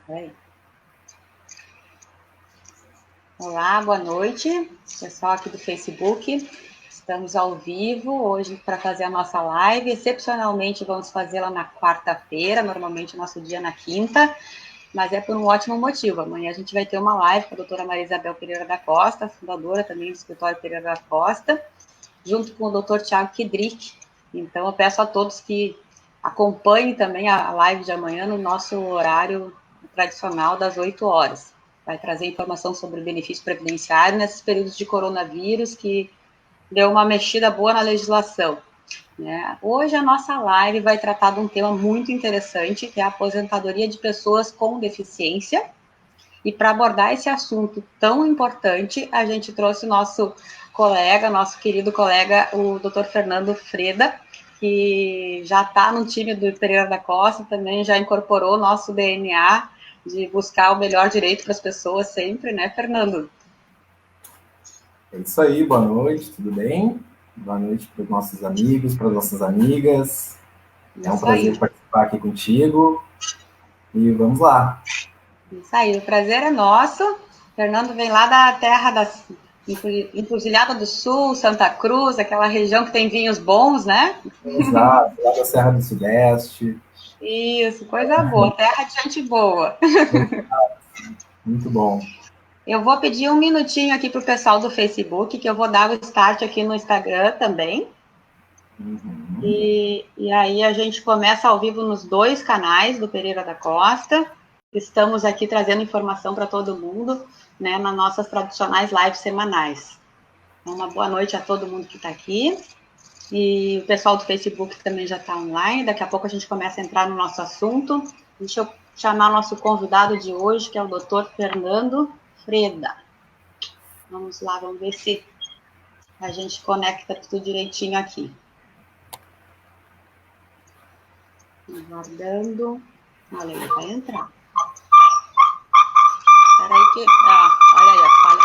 Aí. Olá, boa noite, pessoal aqui do Facebook. Estamos ao vivo hoje para fazer a nossa live. Excepcionalmente, vamos fazê-la na quarta-feira, normalmente o nosso dia é na quinta, mas é por um ótimo motivo. Amanhã a gente vai ter uma live com a doutora Maria Isabel Pereira da Costa, fundadora também do Escritório Pereira da Costa, junto com o doutor Tiago Kidrick. Então, eu peço a todos que acompanhem também a live de amanhã no nosso horário tradicional das 8 horas. Vai trazer informação sobre o benefício previdenciário nesses períodos de coronavírus que deu uma mexida boa na legislação. Né? Hoje a nossa live vai tratar de um tema muito interessante, que é a aposentadoria de pessoas com deficiência. E para abordar esse assunto tão importante, a gente trouxe nosso colega, nosso querido colega, o Dr. Fernando Freda, que já está no time do Pereira da Costa, também já incorporou o nosso DNA de buscar o melhor direito para as pessoas sempre, né, Fernando? É isso aí, boa noite, tudo bem? Boa noite para os nossos amigos, para as nossas amigas. É um prazer participar aqui contigo. E vamos lá. Isso aí, o prazer é nosso. Fernando vem lá da terra das Encruzilhada do Sul, Santa Cruz, aquela região que tem vinhos bons, né? Exato, lá da Serra do Sudeste. Isso, coisa boa, terra de gente boa. Muito bom. Eu vou pedir um minutinho aqui para o pessoal do Facebook, que eu vou dar o start aqui no Instagram também. Uhum. E aí a gente começa ao vivo nos dois canais do Pereira da Costa. Estamos aqui trazendo informação para todo mundo, né, nas nossas tradicionais lives semanais. Uma boa noite a todo mundo que está aqui. E o pessoal do Facebook também já está online. Daqui a pouco a gente começa a entrar no nosso assunto. Deixa eu chamar o nosso convidado de hoje, que é o Dr. Fernando Freda. Vamos lá, vamos ver se a gente conecta tudo direitinho aqui. Aguardando. Olha, ele vai entrar. Espera aí que... olha aí, a falha.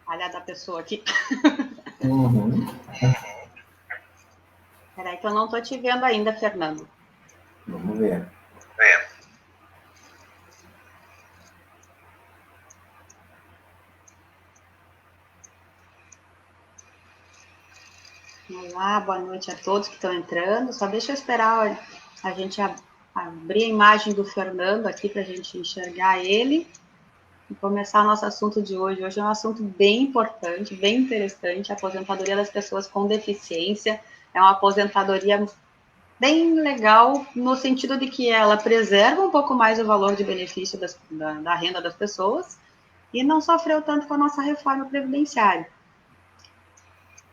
Falha da pessoa aqui. Uhum. Espera aí que eu não estou te vendo ainda, Fernando. Vamos ver. Olá, boa noite a todos que estão entrando. Só deixa eu esperar a gente abrir a imagem do Fernando aqui para a gente enxergar ele e começar o nosso assunto de hoje. Hoje é um assunto bem importante, bem interessante, a aposentadoria das pessoas com deficiência. É uma aposentadoria bem legal no sentido de que ela preserva um pouco mais o valor de benefício da renda das pessoas e não sofreu tanto com a nossa reforma previdenciária.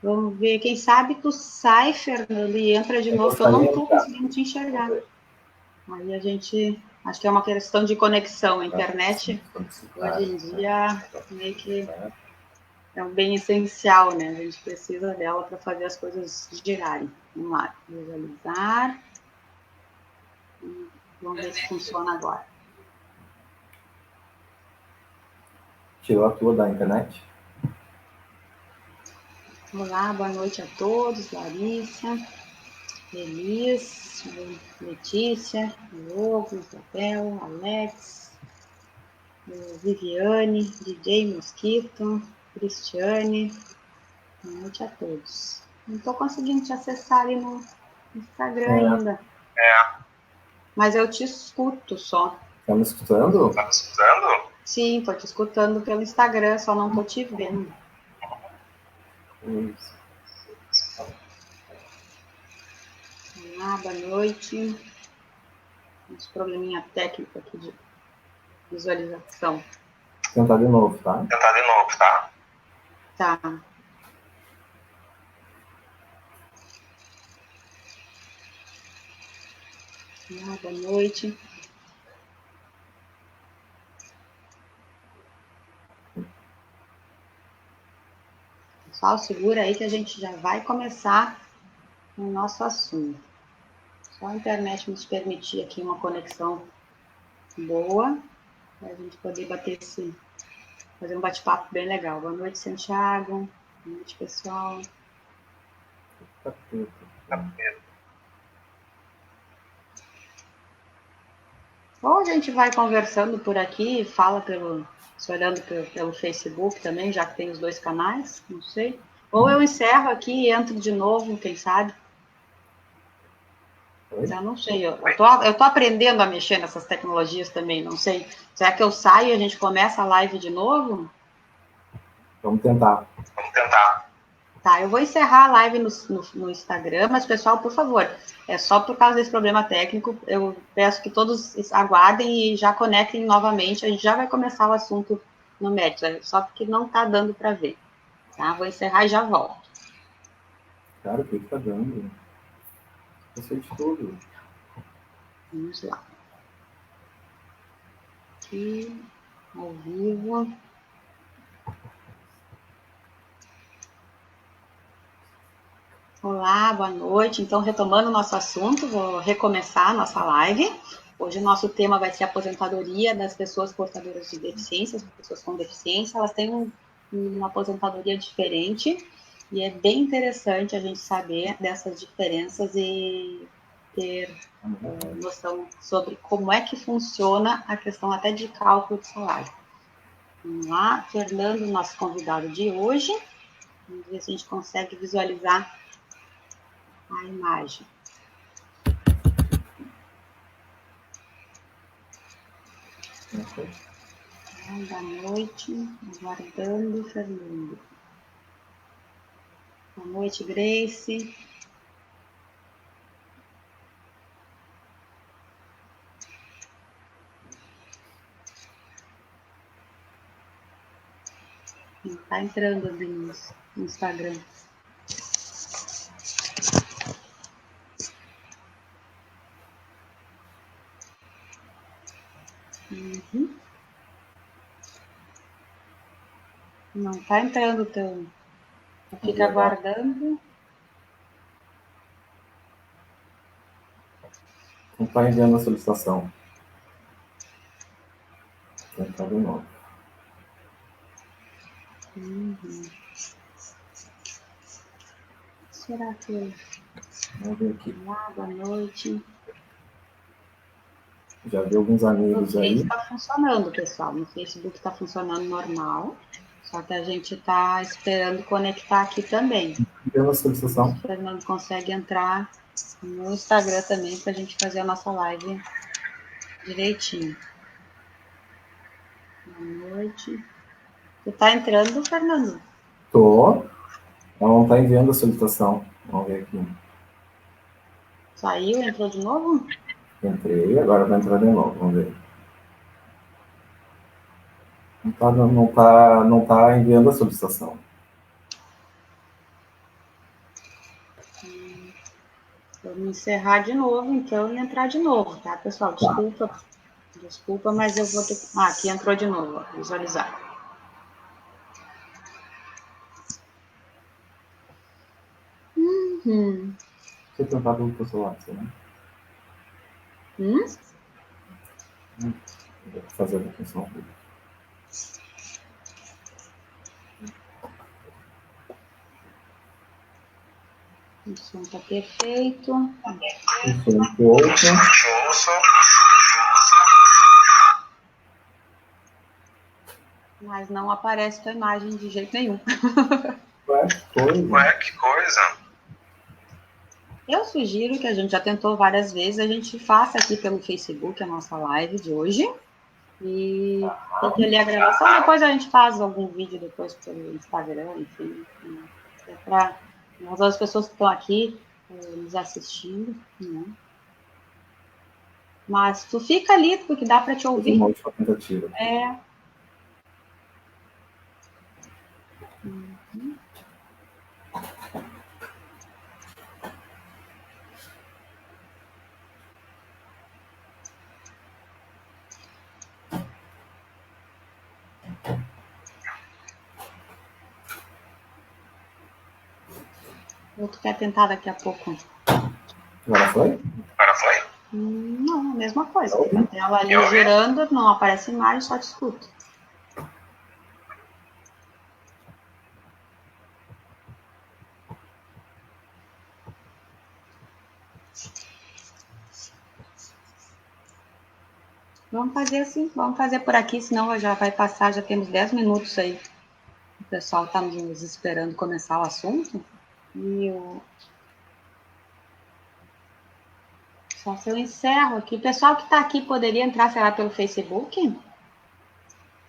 Vamos ver, quem sabe tu sai, Fernando, e entra de novo, que eu não estou conseguindo te enxergar. Aí a gente, acho que é uma questão de conexão. A internet, hoje em dia, meio que é um bem essencial, né? A gente precisa dela para fazer as coisas girarem. Vamos lá, visualizar. Vamos ver se funciona agora. Tirou a tua da internet? Olá, boa noite a todos. Larissa, Elis, Letícia, Diogo, Isabel, Alex, Viviane, DJ Mosquito, Cristiane. Boa noite a todos. Não estou conseguindo te acessar ali no Instagram ainda. Mas eu te escuto só. Tá me escutando? Tá me escutando? Sim, estou te escutando pelo Instagram, só não estou te vendo. Isso. Olá, boa noite. Uns probleminha técnico aqui de visualização. Tentar de novo, tá? Tá. Olá, boa noite. Pessoal, segura aí que a gente já vai começar o nosso assunto. Só a internet nos permitir aqui uma conexão boa, para a gente poder fazer um bate-papo bem legal. Boa noite, Santiago. Boa noite, pessoal. Ou a gente vai conversando por aqui, fala olhando pelo Facebook também, já que tem os dois canais, não sei. Ou eu encerro aqui e entro de novo, quem sabe? Oi? Eu não sei, eu tô aprendendo a mexer nessas tecnologias também, não sei. Será que eu saio e a gente começa a live de novo? Vamos tentar. Tá, eu vou encerrar a live no Instagram, mas pessoal, por favor, é só por causa desse problema técnico, eu peço que todos aguardem e já conectem novamente, a gente já vai começar o assunto no Mets, só porque não está dando para ver, tá? Vou encerrar e já volto. Cara, o que tá dando? Eu sei de tudo. Vamos lá. Aqui, ao vivo. Olá, boa noite. Então, retomando o nosso assunto, vou recomeçar a nossa live. Hoje o nosso tema vai ser a aposentadoria das pessoas portadoras de deficiências, pessoas com deficiência. Elas têm uma aposentadoria diferente e é bem interessante a gente saber dessas diferenças e ter noção sobre como é que funciona a questão até de cálculo de salário. Vamos lá, Fernando, nosso convidado de hoje. Vamos ver se a gente consegue visualizar a imagem. Boa noite, aguardando o Fernando. Boa noite, Grace. Está entrando ali no Instagram. Uhum. Não está entrando tão. Fica aguardando. Não está enviando a solicitação. Vou entrar de novo. Uhum. Será que. Vamos ver aqui. Olá, boa noite. Já vi alguns amigos No aí. Face está funcionando, pessoal. No Facebook está funcionando normal. Só que a gente está esperando conectar aqui também. Enviando a solicitação. O Fernando consegue entrar no Instagram também para a gente fazer a nossa live direitinho. Boa noite. Você está entrando, Fernando? Tô. Ela não está enviando a solicitação. Vamos ver aqui. Saiu, entrou de novo? Entrei, agora vai entrar de novo. Vamos ver. Não tá enviando a solicitação. Vamos encerrar de novo, então, e entrar de novo, tá, pessoal? Desculpa, mas eu vou ter que... Ah, aqui entrou de novo, ó, visualizar. Você tentar pelo teu celular, né? Fazer a definição. O som tá perfeito. Mas não aparece tua imagem de jeito nenhum. Ué, que coisa. Eu sugiro que a gente já tentou várias vezes, a gente faça aqui pelo Facebook a nossa live de hoje. E fique ali a gravação, depois a gente faz algum vídeo depois pelo Instagram, enfim. É para as pessoas que estão aqui nos assistindo, né? Mas tu fica ali, porque dá para te Fazer uma ouvir. última tentativa. É. Uhum. Ou tu quer tentar daqui a pouco? Agora foi? Não, a mesma coisa. Fica a tela ali girando, não aparece imagem, só te escuto. Vamos fazer assim, vamos fazer por aqui, senão já vai passar, já temos 10 minutos aí. O pessoal está nos esperando começar o assunto. E só se eu encerro aqui. O pessoal que está aqui poderia entrar, sei lá, pelo Facebook?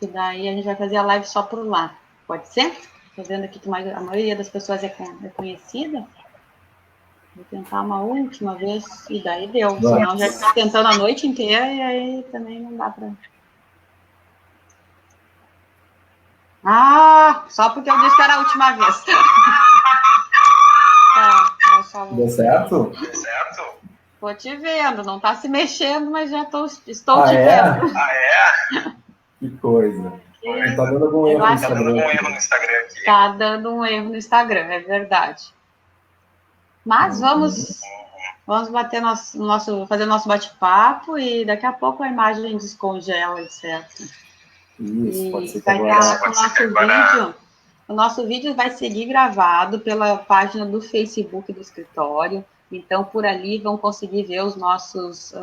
E daí a gente vai fazer a live só por lá. Pode ser? Estou vendo aqui que a maioria das pessoas é conhecida. Vou tentar uma última vez e daí deu. Senão já está tentando a noite inteira e aí também não dá para... Ah, só porque eu disse que era a última vez. Tá, deu certo? Deu certo? Estou te vendo, não está se mexendo, mas já estou te vendo. Ah, é? Que coisa. Está dando algum erro no Instagram aqui. Está dando um erro no Instagram, é verdade. Mas vamos bater fazer nosso bate-papo e daqui a pouco a imagem descongela, etc. Isso, pode ser que vai agora... O nosso vídeo vai seguir gravado pela página do Facebook do escritório. Então, por ali vão conseguir ver os nossas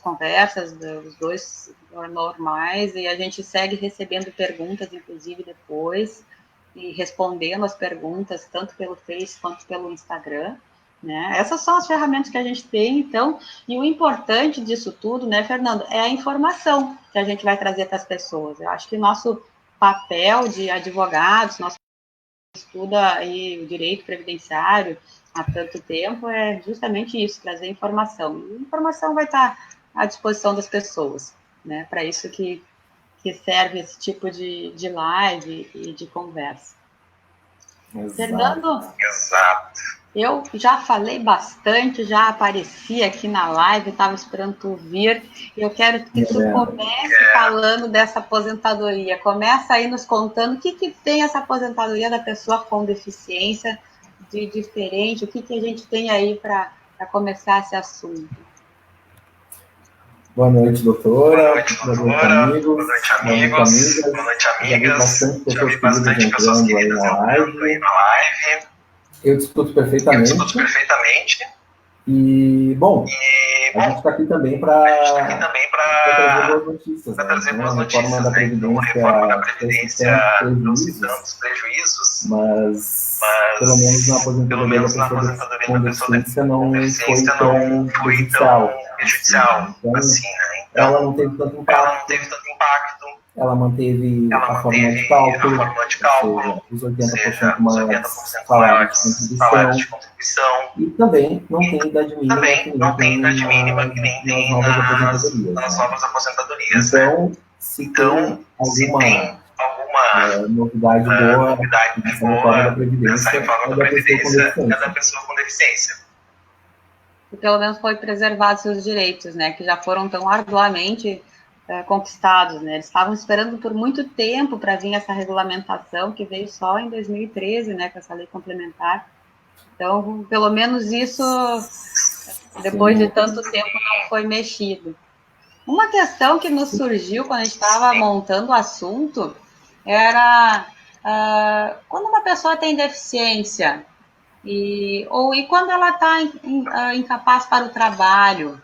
conversas, os dois normais, e a gente segue recebendo perguntas, inclusive, depois, e respondendo as perguntas, tanto pelo Face quanto pelo Instagram. Né? Essas são as ferramentas que a gente tem, então, e o importante disso tudo, né, Fernando, é a informação que a gente vai trazer para as pessoas. Eu acho que o nosso papel de advogados, nosso estuda aí o direito previdenciário há tanto tempo, é justamente isso, trazer informação. E a informação vai estar à disposição das pessoas, né? Para isso que serve esse tipo de live e de conversa. Exato. Fernando? Exato. Eu já falei bastante, já apareci aqui na live, estava esperando tu vir, e eu quero que tu comece falando dessa aposentadoria. Começa aí nos contando o que tem essa aposentadoria da pessoa com deficiência de diferente, o que a gente tem aí para começar esse assunto. Boa noite, doutora. Boa noite, amigos. Boa noite, amigas. Boa noite, amigas. Já vi bastante pessoas queridas entrando aí na live. Eu discuto perfeitamente. E, bom, a gente está aqui também para trazer boas notícias, né? Uma reforma da Previdência trouxe tantos prejuízos, mas pelo menos na aposentadoria da pessoa com deficiência não foi tão prejudicial assim, né? Então, ela não teve tanto impacto. Ela manteve a fórmula de cálculo, ou seja, os 80% maiores salários de contribuição, e também não tem idade mínima que nem tem nas novas aposentadorias. Então, se tem alguma novidade boa nessa reforma da Previdência, é da pessoa com deficiência. E pelo menos foi preservar seus direitos, né, que já foram tão arduamente conquistados, né? Eles estavam esperando por muito tempo para vir essa regulamentação, que veio só em 2013, né, com essa lei complementar. Então, pelo menos isso, depois de tanto tempo, não foi mexido. Uma questão que nos surgiu quando a gente estava montando o assunto era quando uma pessoa tem deficiência e quando ela está incapaz para o trabalho,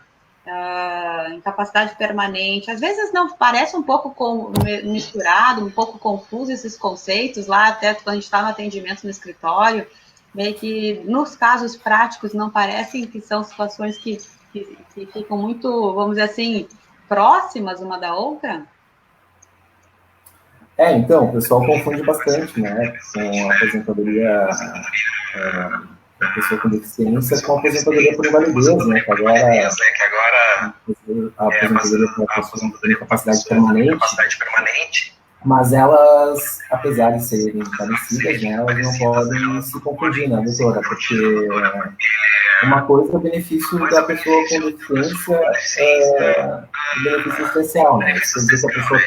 incapacidade permanente, às vezes não parece um pouco misturado, um pouco confuso esses conceitos lá, até quando a gente está no atendimento no escritório, meio que nos casos práticos não parecem que são situações que ficam muito, vamos dizer assim, próximas uma da outra? Então, o pessoal confunde bastante, né, com a aposentadoria da pessoa com deficiência com a aposentadoria por invalidez, né, que agora a aposentadoria para a pessoa com incapacidade permanente, mas elas, apesar de serem parecidas, né, elas não podem se confundir, né, doutora, porque uma coisa é o benefício da pessoa com deficiência, um benefício especial, né, isso quer dizer que a pessoa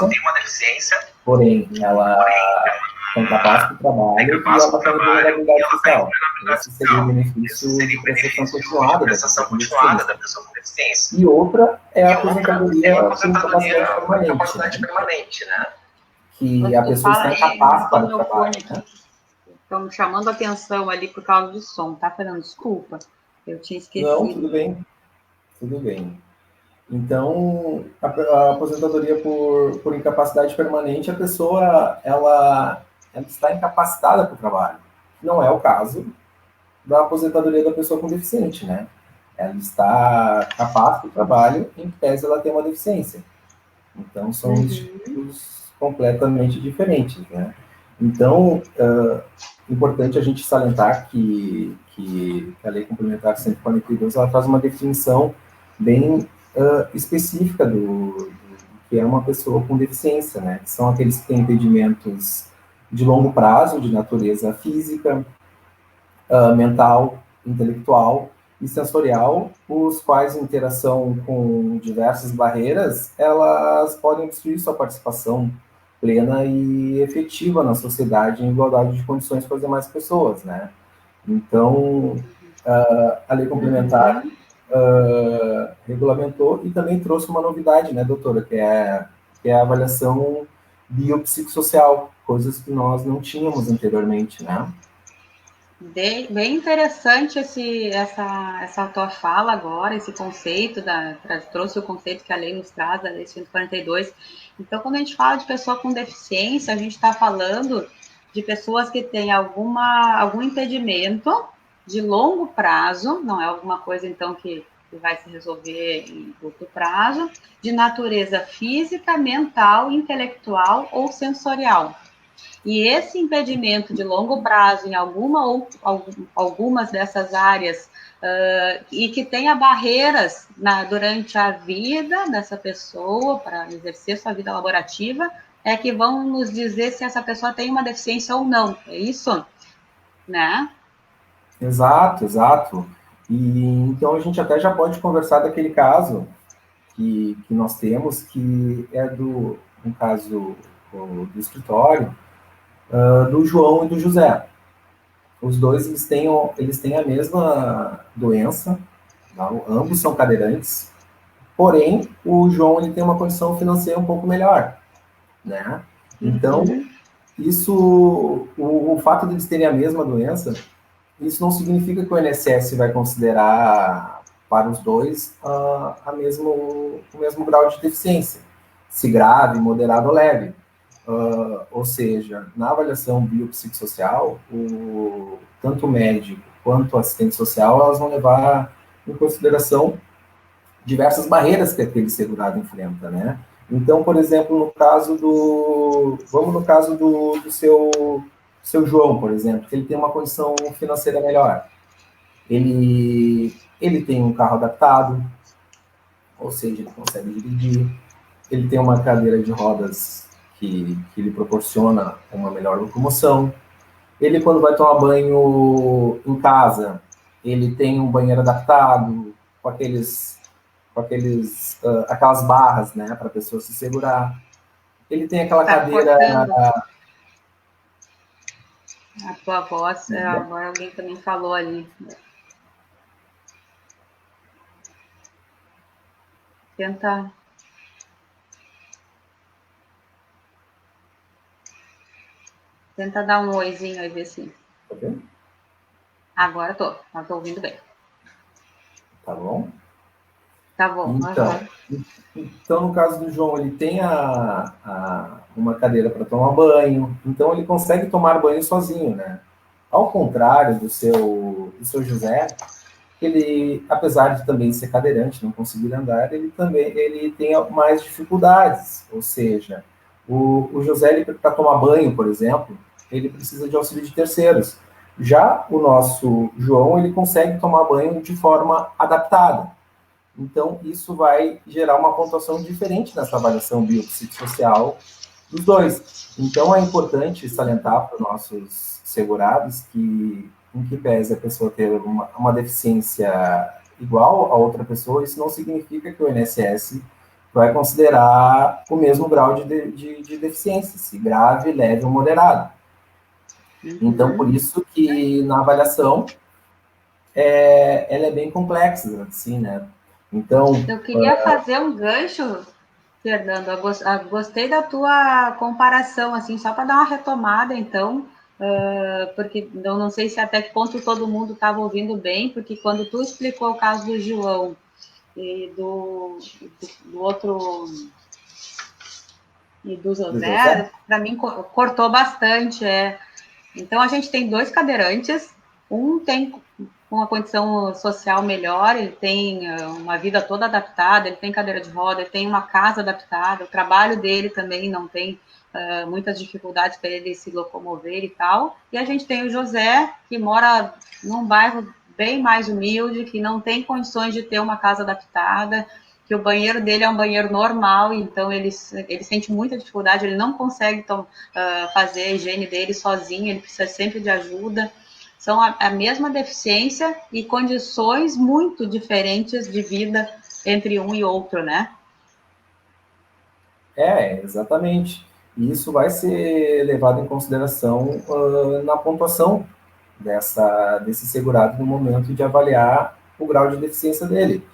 tem uma deficiência, porém, ela está incapaz para o trabalho e ela tem vulnerabilidade social. Esse seria o benefício de prestação continuada da pessoa com deficiência. E outra é a aposentadoria por incapacidade permanente, né? Que a pessoa está incapaz para o trabalho. Né? Estão chamando a atenção ali por causa do som, tá, Fernando? Desculpa, eu tinha esquecido. Não, tudo bem. Então, a aposentadoria por incapacidade permanente, a pessoa ela está incapacitada para o trabalho. Não é o caso da aposentadoria da pessoa com deficiente, né? Ela está capaz para o trabalho, em tese ela tem uma deficiência. Então, são institutos completamente diferentes, né? Então, importante a gente salientar que a Lei Complementar 142, ela traz uma definição bem específica do que é uma pessoa com deficiência, né? Que são aqueles que têm impedimentos de longo prazo, de natureza física, mental, intelectual e sensorial, os quais, em interação com diversas barreiras, elas podem obstruir sua participação plena e efetiva na sociedade em igualdade de condições com as demais pessoas, né? Então, a lei complementar regulamentou e também trouxe uma novidade, né, doutora, que é a avaliação biopsicossocial, coisas que nós não tínhamos anteriormente, né? Bem interessante essa tua fala agora, esse conceito, trouxe o conceito que a lei nos traz, a lei 142. Então, quando a gente fala de pessoa com deficiência, a gente está falando de pessoas que têm algum impedimento de longo prazo, não é alguma coisa, então, que vai se resolver em curto prazo, de natureza física, mental, intelectual ou sensorial. E esse impedimento de longo prazo em algumas dessas áreas e que tenha barreiras durante a vida dessa pessoa para exercer sua vida laborativa, é que vão nos dizer se essa pessoa tem uma deficiência ou não. É isso? Né? Exato, exato. E então a gente até já pode conversar daquele caso que nós temos, que é um caso do escritório, do João e do José. Os dois eles têm a mesma doença, não? Ambos são cadeirantes, porém o João ele tem uma condição financeira um pouco melhor, né? Então, o fato de eles terem a mesma doença, isso não significa que o INSS vai considerar para os dois o mesmo grau de deficiência, se grave, moderado ou leve. Ou seja, na avaliação biopsicossocial, tanto o médico quanto o assistente social, elas vão levar em consideração diversas barreiras que aquele segurado enfrenta, né? Então, por exemplo, vamos no caso do seu João, por exemplo, que ele tem uma condição financeira melhor. Ele tem um carro adaptado, ou seja, ele consegue dirigir. Ele tem uma cadeira de rodas que lhe proporciona uma melhor locomoção. Ele, quando vai tomar banho em casa, ele tem um banheiro adaptado, com aquelas barras, né, para a pessoa se segurar. Ele tem aquela cadeira... A tua voz, agora alguém também falou ali. Tenta dar um oizinho aí, ver se... Ok? Agora tô ouvindo bem. Tá bom? Tá bom. Então, no caso do João, ele tem uma cadeira para tomar banho, então ele consegue tomar banho sozinho, né? Ao contrário do seu José, ele, apesar de também ser cadeirante, não conseguir andar, ele tem mais dificuldades, ou seja, o José, para tomar banho, por exemplo, ele precisa de auxílio de terceiros. Já o nosso João, ele consegue tomar banho de forma adaptada. Então, isso vai gerar uma pontuação diferente nessa avaliação biopsicossocial dos dois. Então, é importante salientar para os nossos segurados que, em que pese a pessoa ter uma deficiência igual a outra pessoa, isso não significa que o INSS vai considerar o mesmo grau de deficiência, se grave, leve ou moderado. Então, por isso que na avaliação ela é bem complexa, assim, né? Então, eu queria fazer um gancho, Fernando. Eu gostei da tua comparação, assim, só para dar uma retomada, então, porque eu não sei se até que ponto todo mundo estava ouvindo bem, porque quando tu explicou o caso do João e do outro, e do José, para mim, cortou bastante. Então, a gente tem 2 cadeirantes, um tem uma condição social melhor, ele tem uma vida toda adaptada, ele tem cadeira de roda, ele tem uma casa adaptada, o trabalho dele também não tem muitas dificuldades para ele se locomover e tal. E a gente tem o José, que mora num bairro bem mais humilde, que não tem condições de ter uma casa adaptada, que o banheiro dele é um banheiro normal, então ele sente muita dificuldade, ele não consegue fazer a higiene dele sozinho, ele precisa sempre de ajuda. São a mesma deficiência e condições muito diferentes de vida entre um e outro, né? Exatamente. E isso vai ser levado em consideração na pontuação desse segurado no momento de avaliar o grau de deficiência dele.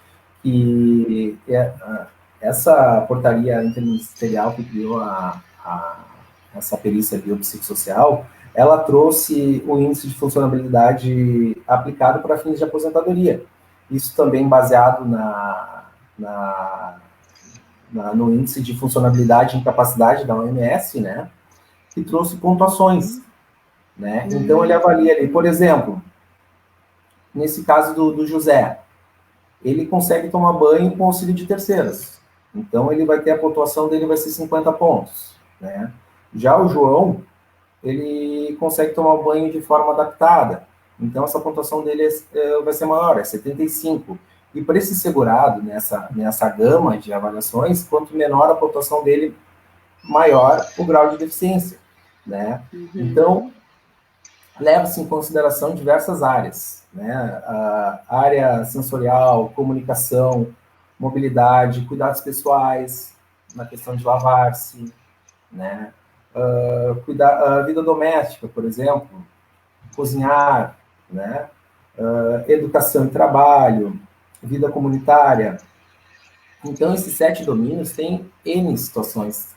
E essa portaria interministerial que criou essa perícia biopsicossocial, ela trouxe o índice de funcionabilidade aplicado para fins de aposentadoria. Isso também baseado no índice de funcionabilidade e incapacidade da OMS, né, que trouxe pontuações, né? Então, ele avalia ali, por exemplo, nesse caso do José, ele consegue tomar banho com auxílio de terceiras. Então, ele vai ter a pontuação dele vai ser 50 pontos, né? Já o João, ele consegue tomar banho de forma adaptada. Então, essa pontuação dele vai ser maior, é 75. E para esse segurado, nessa gama de avaliações, quanto menor a pontuação dele, maior o grau de deficiência, né? Então, leva-se em consideração diversas áreas, né? A área sensorial, comunicação, mobilidade, cuidados pessoais, na questão de lavar-se, né? A vida doméstica, por exemplo, cozinhar, né? Educação e trabalho, vida comunitária. Então, esses 7 domínios têm N situações,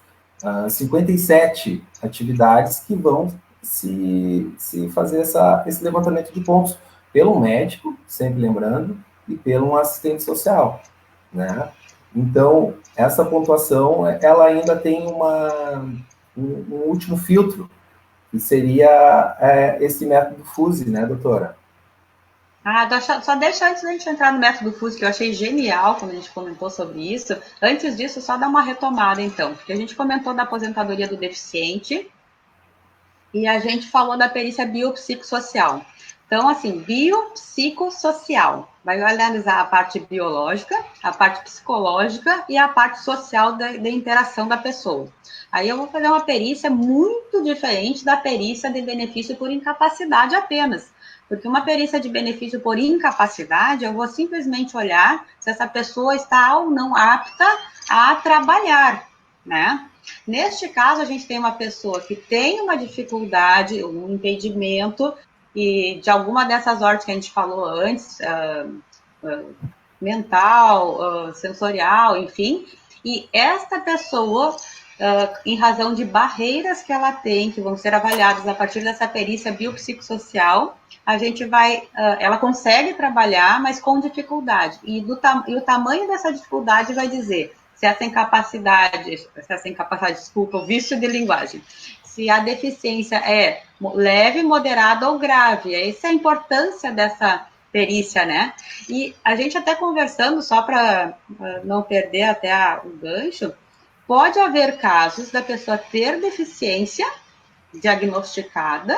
57 atividades que vão se fazer esse levantamento de pontos pelo médico, sempre lembrando, e pelo assistente social, né? Então, essa pontuação, ela ainda tem um último filtro, que seria esse método FUSE, né, doutora? Só deixa antes da gente entrar no método FUSE, que eu achei genial quando a gente comentou sobre isso. Antes disso, só dar uma retomada, então. Porque a gente comentou da aposentadoria do deficiente e a gente falou da perícia biopsicossocial. Então, assim, biopsicossocial. Vai analisar a parte biológica, a parte psicológica e a parte social da interação da pessoa. Aí eu vou fazer uma perícia muito diferente da perícia de benefício por incapacidade apenas. Porque uma perícia de benefício por incapacidade, eu vou simplesmente olhar se essa pessoa está ou não apta a trabalhar, né? Neste caso, a gente tem uma pessoa que tem uma dificuldade, um impedimento, e de alguma dessas ordens que a gente falou antes, mental, sensorial, enfim, e esta pessoa, em razão de barreiras que ela tem, que vão ser avaliadas a partir dessa perícia biopsicossocial, a gente vai, ela consegue trabalhar, mas com dificuldade, e o tamanho dessa dificuldade vai dizer se essa incapacidade, desculpa, o vício de linguagem, se a deficiência é leve, moderada ou grave. Essa é a importância dessa perícia, né? E a gente até conversando, só para não perder até o gancho, pode haver casos da pessoa ter deficiência diagnosticada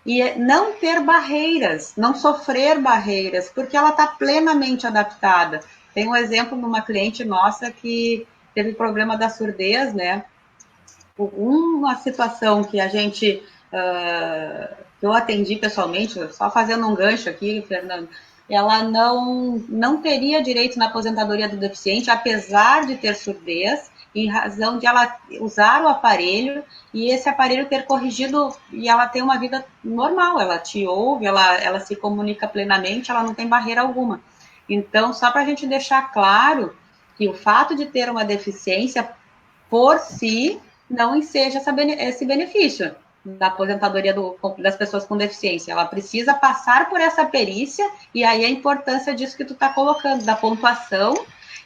e não ter barreiras, não sofrer barreiras, porque ela está plenamente adaptada. Tem um exemplo de uma cliente nossa que teve problema da surdez, né? Uma situação que a gente, que eu atendi pessoalmente, só fazendo um gancho aqui, Fernando, ela não teria direito na aposentadoria do deficiente, apesar de ter surdez, em razão de ela usar o aparelho e esse aparelho ter corrigido e ela tem uma vida normal, ela te ouve, ela se comunica plenamente, ela não tem barreira alguma. Então, só para a gente deixar claro que o fato de ter uma deficiência por si não enseja esse benefício da aposentadoria das pessoas com deficiência. Ela precisa passar por essa perícia e aí a importância disso que tu está colocando, da pontuação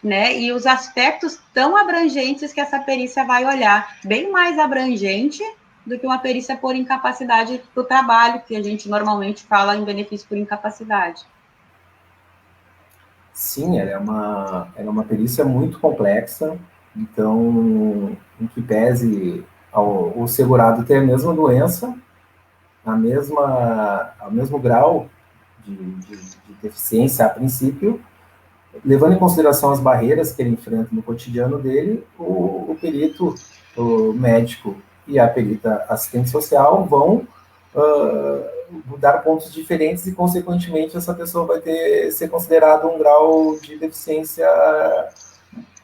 né? E os aspectos tão abrangentes que essa perícia vai olhar, bem mais abrangente do que uma perícia por incapacidade do trabalho, que a gente normalmente fala em benefício por incapacidade. Sim, ela é uma perícia muito complexa, então, em que pese o segurado ter a mesma doença, ao mesmo grau de deficiência a princípio, levando em consideração as barreiras que ele enfrenta no cotidiano dele, o perito, o médico e a perita assistente social vão dar pontos diferentes e, consequentemente, essa pessoa vai ser considerado um grau de deficiência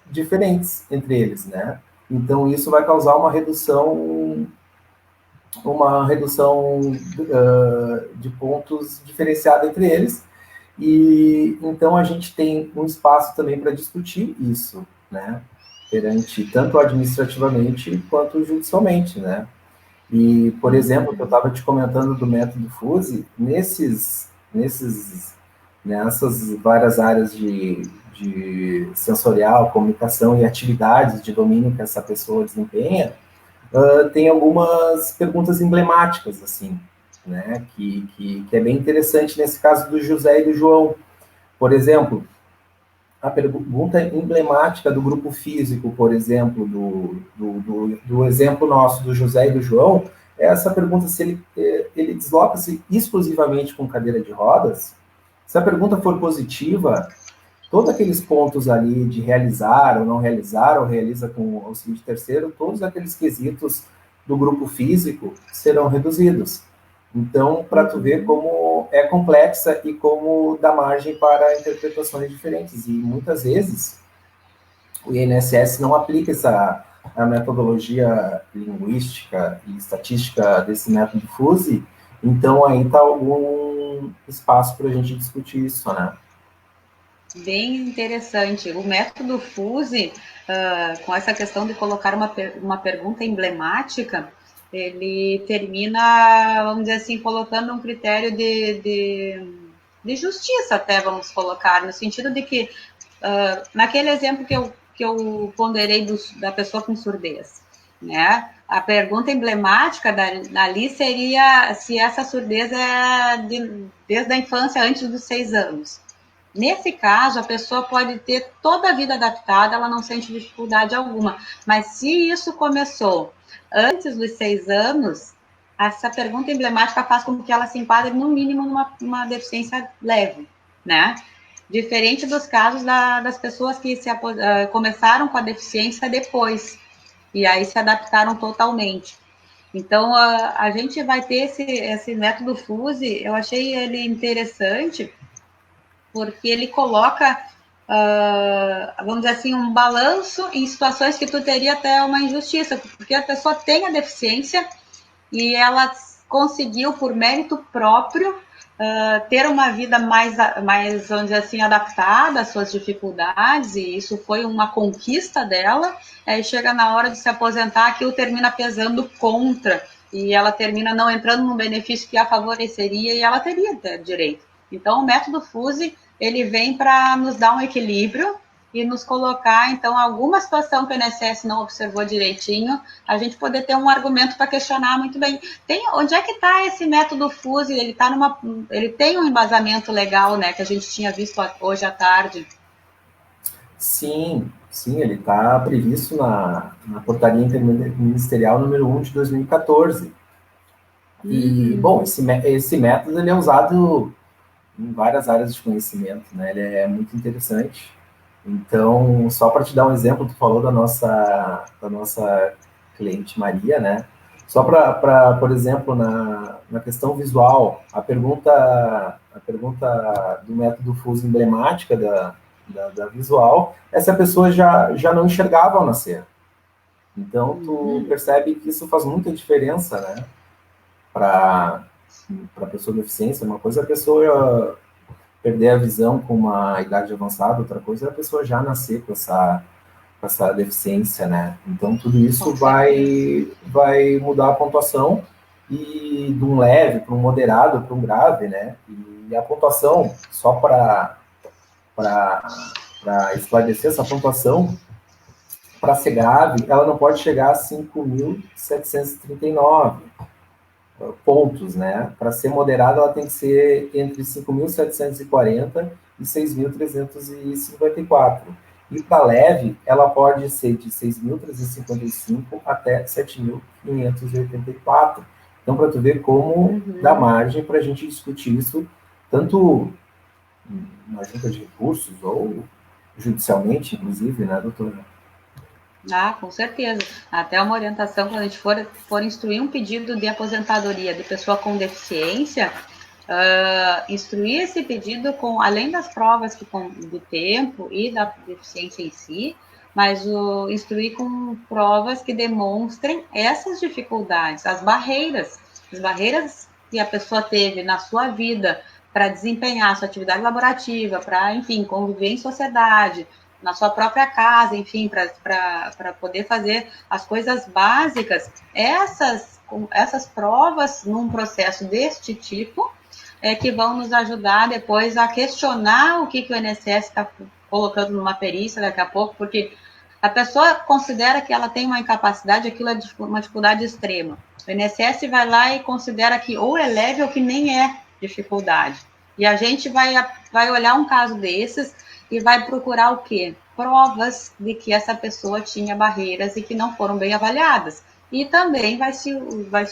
diferentes entre eles, né? Então, isso vai causar uma redução de pontos diferenciada entre eles, e então a gente tem um espaço também para discutir isso, né? Perante tanto administrativamente quanto judicialmente, né? E, por exemplo, que eu estava te comentando do método FUSE, nessas várias áreas de sensorial, comunicação e atividades de domínio que essa pessoa desempenha, tem algumas perguntas emblemáticas, assim, né, que é bem interessante nesse caso do José e do João. Por exemplo, a pergunta emblemática do grupo físico, por exemplo, do exemplo nosso do José e do João, é essa pergunta se ele desloca-se exclusivamente com cadeira de rodas. Se a pergunta for positiva, todos aqueles pontos ali de realizar ou não realizar, ou realiza com auxílio de terceiro, todos aqueles quesitos do grupo físico serão reduzidos. Então, para tu ver como é complexa e como dá margem para interpretações diferentes. E muitas vezes o INSS não aplica a metodologia linguística e estatística desse método FUSE, então aí está algum espaço para a gente discutir isso, né? Bem interessante. O método FUSE, com essa questão de colocar uma pergunta emblemática, ele termina, vamos dizer assim, colocando um critério de justiça, até vamos colocar, no sentido de que, naquele exemplo que eu ponderei da pessoa com surdez, né? A pergunta emblemática dali seria se essa surdez é desde a infância, antes dos 6 anos. Nesse caso, a pessoa pode ter toda a vida adaptada, ela não sente dificuldade alguma. Mas se isso começou antes dos 6 anos, essa pergunta emblemática faz com que ela se enquadre, no mínimo, numa deficiência leve, né? Diferente dos casos das pessoas que começaram com a deficiência depois, e aí se adaptaram totalmente. Então, a gente vai ter esse método FUSE, eu achei ele interessante, porque ele coloca, vamos dizer assim, um balanço em situações que tu teria até uma injustiça, porque a pessoa tem a deficiência e ela conseguiu, por mérito próprio, ter uma vida mais, vamos dizer assim, adaptada às suas dificuldades, e isso foi uma conquista dela. Aí chega na hora de se aposentar, aquilo termina pesando contra, e ela termina não entrando num benefício que a favoreceria, e ela teria direito. Então, o método FUSE, ele vem para nos dar um equilíbrio e nos colocar, então, alguma situação que o INSS não observou direitinho, a gente poder ter um argumento para questionar muito bem. Onde é que está esse método FUSE? Ele tem um embasamento legal, né, que a gente tinha visto hoje à tarde. Sim, ele está previsto na portaria interministerial número 1 de 2014. E, bom, esse método ele é usado em várias áreas de conhecimento, né? Ele é muito interessante. Então, só para te dar um exemplo, tu falou da nossa cliente Maria, né? Só para, por exemplo, na questão visual, a pergunta do método FUSE emblemática da visual, essa pessoa já não enxergava ao nascer. Então, tu percebe que isso faz muita diferença, né? Para a pessoa com deficiência. Uma coisa é a pessoa perder a visão com uma idade avançada, outra coisa é a pessoa já nascer com essa deficiência, né? Então, tudo isso vai mudar a pontuação, e de um leve para um moderado para um grave, né? E a pontuação, só para para esclarecer essa pontuação, para ser grave, ela não pode chegar a 5.739 pontos, né? Para ser moderada, ela tem que ser entre 5.740 e 6.354. E para leve, ela pode ser de 6.355 até 7.584. Então, para tu ver como dá margem para a gente discutir isso, tanto na junta de recursos ou judicialmente, inclusive, né, doutora? Ah, com certeza. Até uma orientação, quando a gente for instruir um pedido de aposentadoria de pessoa com deficiência, instruir esse pedido com, além das provas do tempo e da deficiência em si, mas instruir com provas que demonstrem essas dificuldades, as barreiras que a pessoa teve na sua vida para desempenhar a sua atividade laborativa, para, enfim, conviver em sociedade, na sua própria casa, enfim, para poder fazer as coisas básicas. Essas provas num processo deste tipo que vão nos ajudar depois a questionar o que o INSS está colocando numa perícia daqui a pouco, porque a pessoa considera que ela tem uma incapacidade, aquilo é uma dificuldade extrema. O INSS vai lá e considera que ou é leve ou que nem é dificuldade. E a gente vai olhar um caso desses e vai procurar o quê? Provas de que essa pessoa tinha barreiras e que não foram bem avaliadas. E também vai se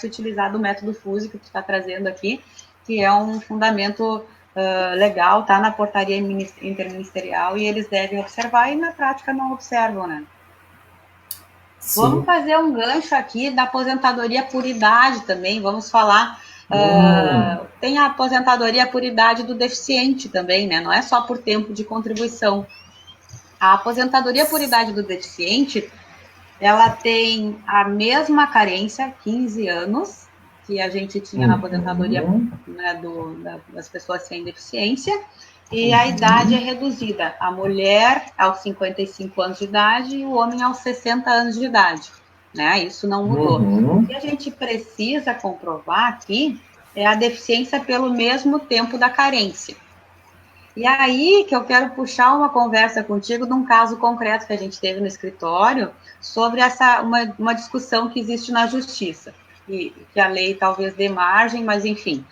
utilizar do método FUSE que tu está trazendo aqui, que é um fundamento legal, está na portaria interministerial e eles devem observar e na prática não observam, né? Sim. Vamos fazer um gancho aqui da aposentadoria por idade também, vamos falar. Tem a aposentadoria por idade do deficiente também, né? Não é só por tempo de contribuição. A aposentadoria por idade do deficiente, ela tem a mesma carência, 15 anos, que a gente tinha na aposentadoria, né, das pessoas sem deficiência, e a idade é reduzida. A mulher aos 55 anos de idade e o homem aos 60 anos de idade. Né? Isso não mudou. O que a gente precisa comprovar aqui é a deficiência pelo mesmo tempo da carência. E aí que eu quero puxar uma conversa contigo de um caso concreto que a gente teve no escritório sobre uma discussão que existe na justiça, e que a lei talvez dê margem, mas enfim.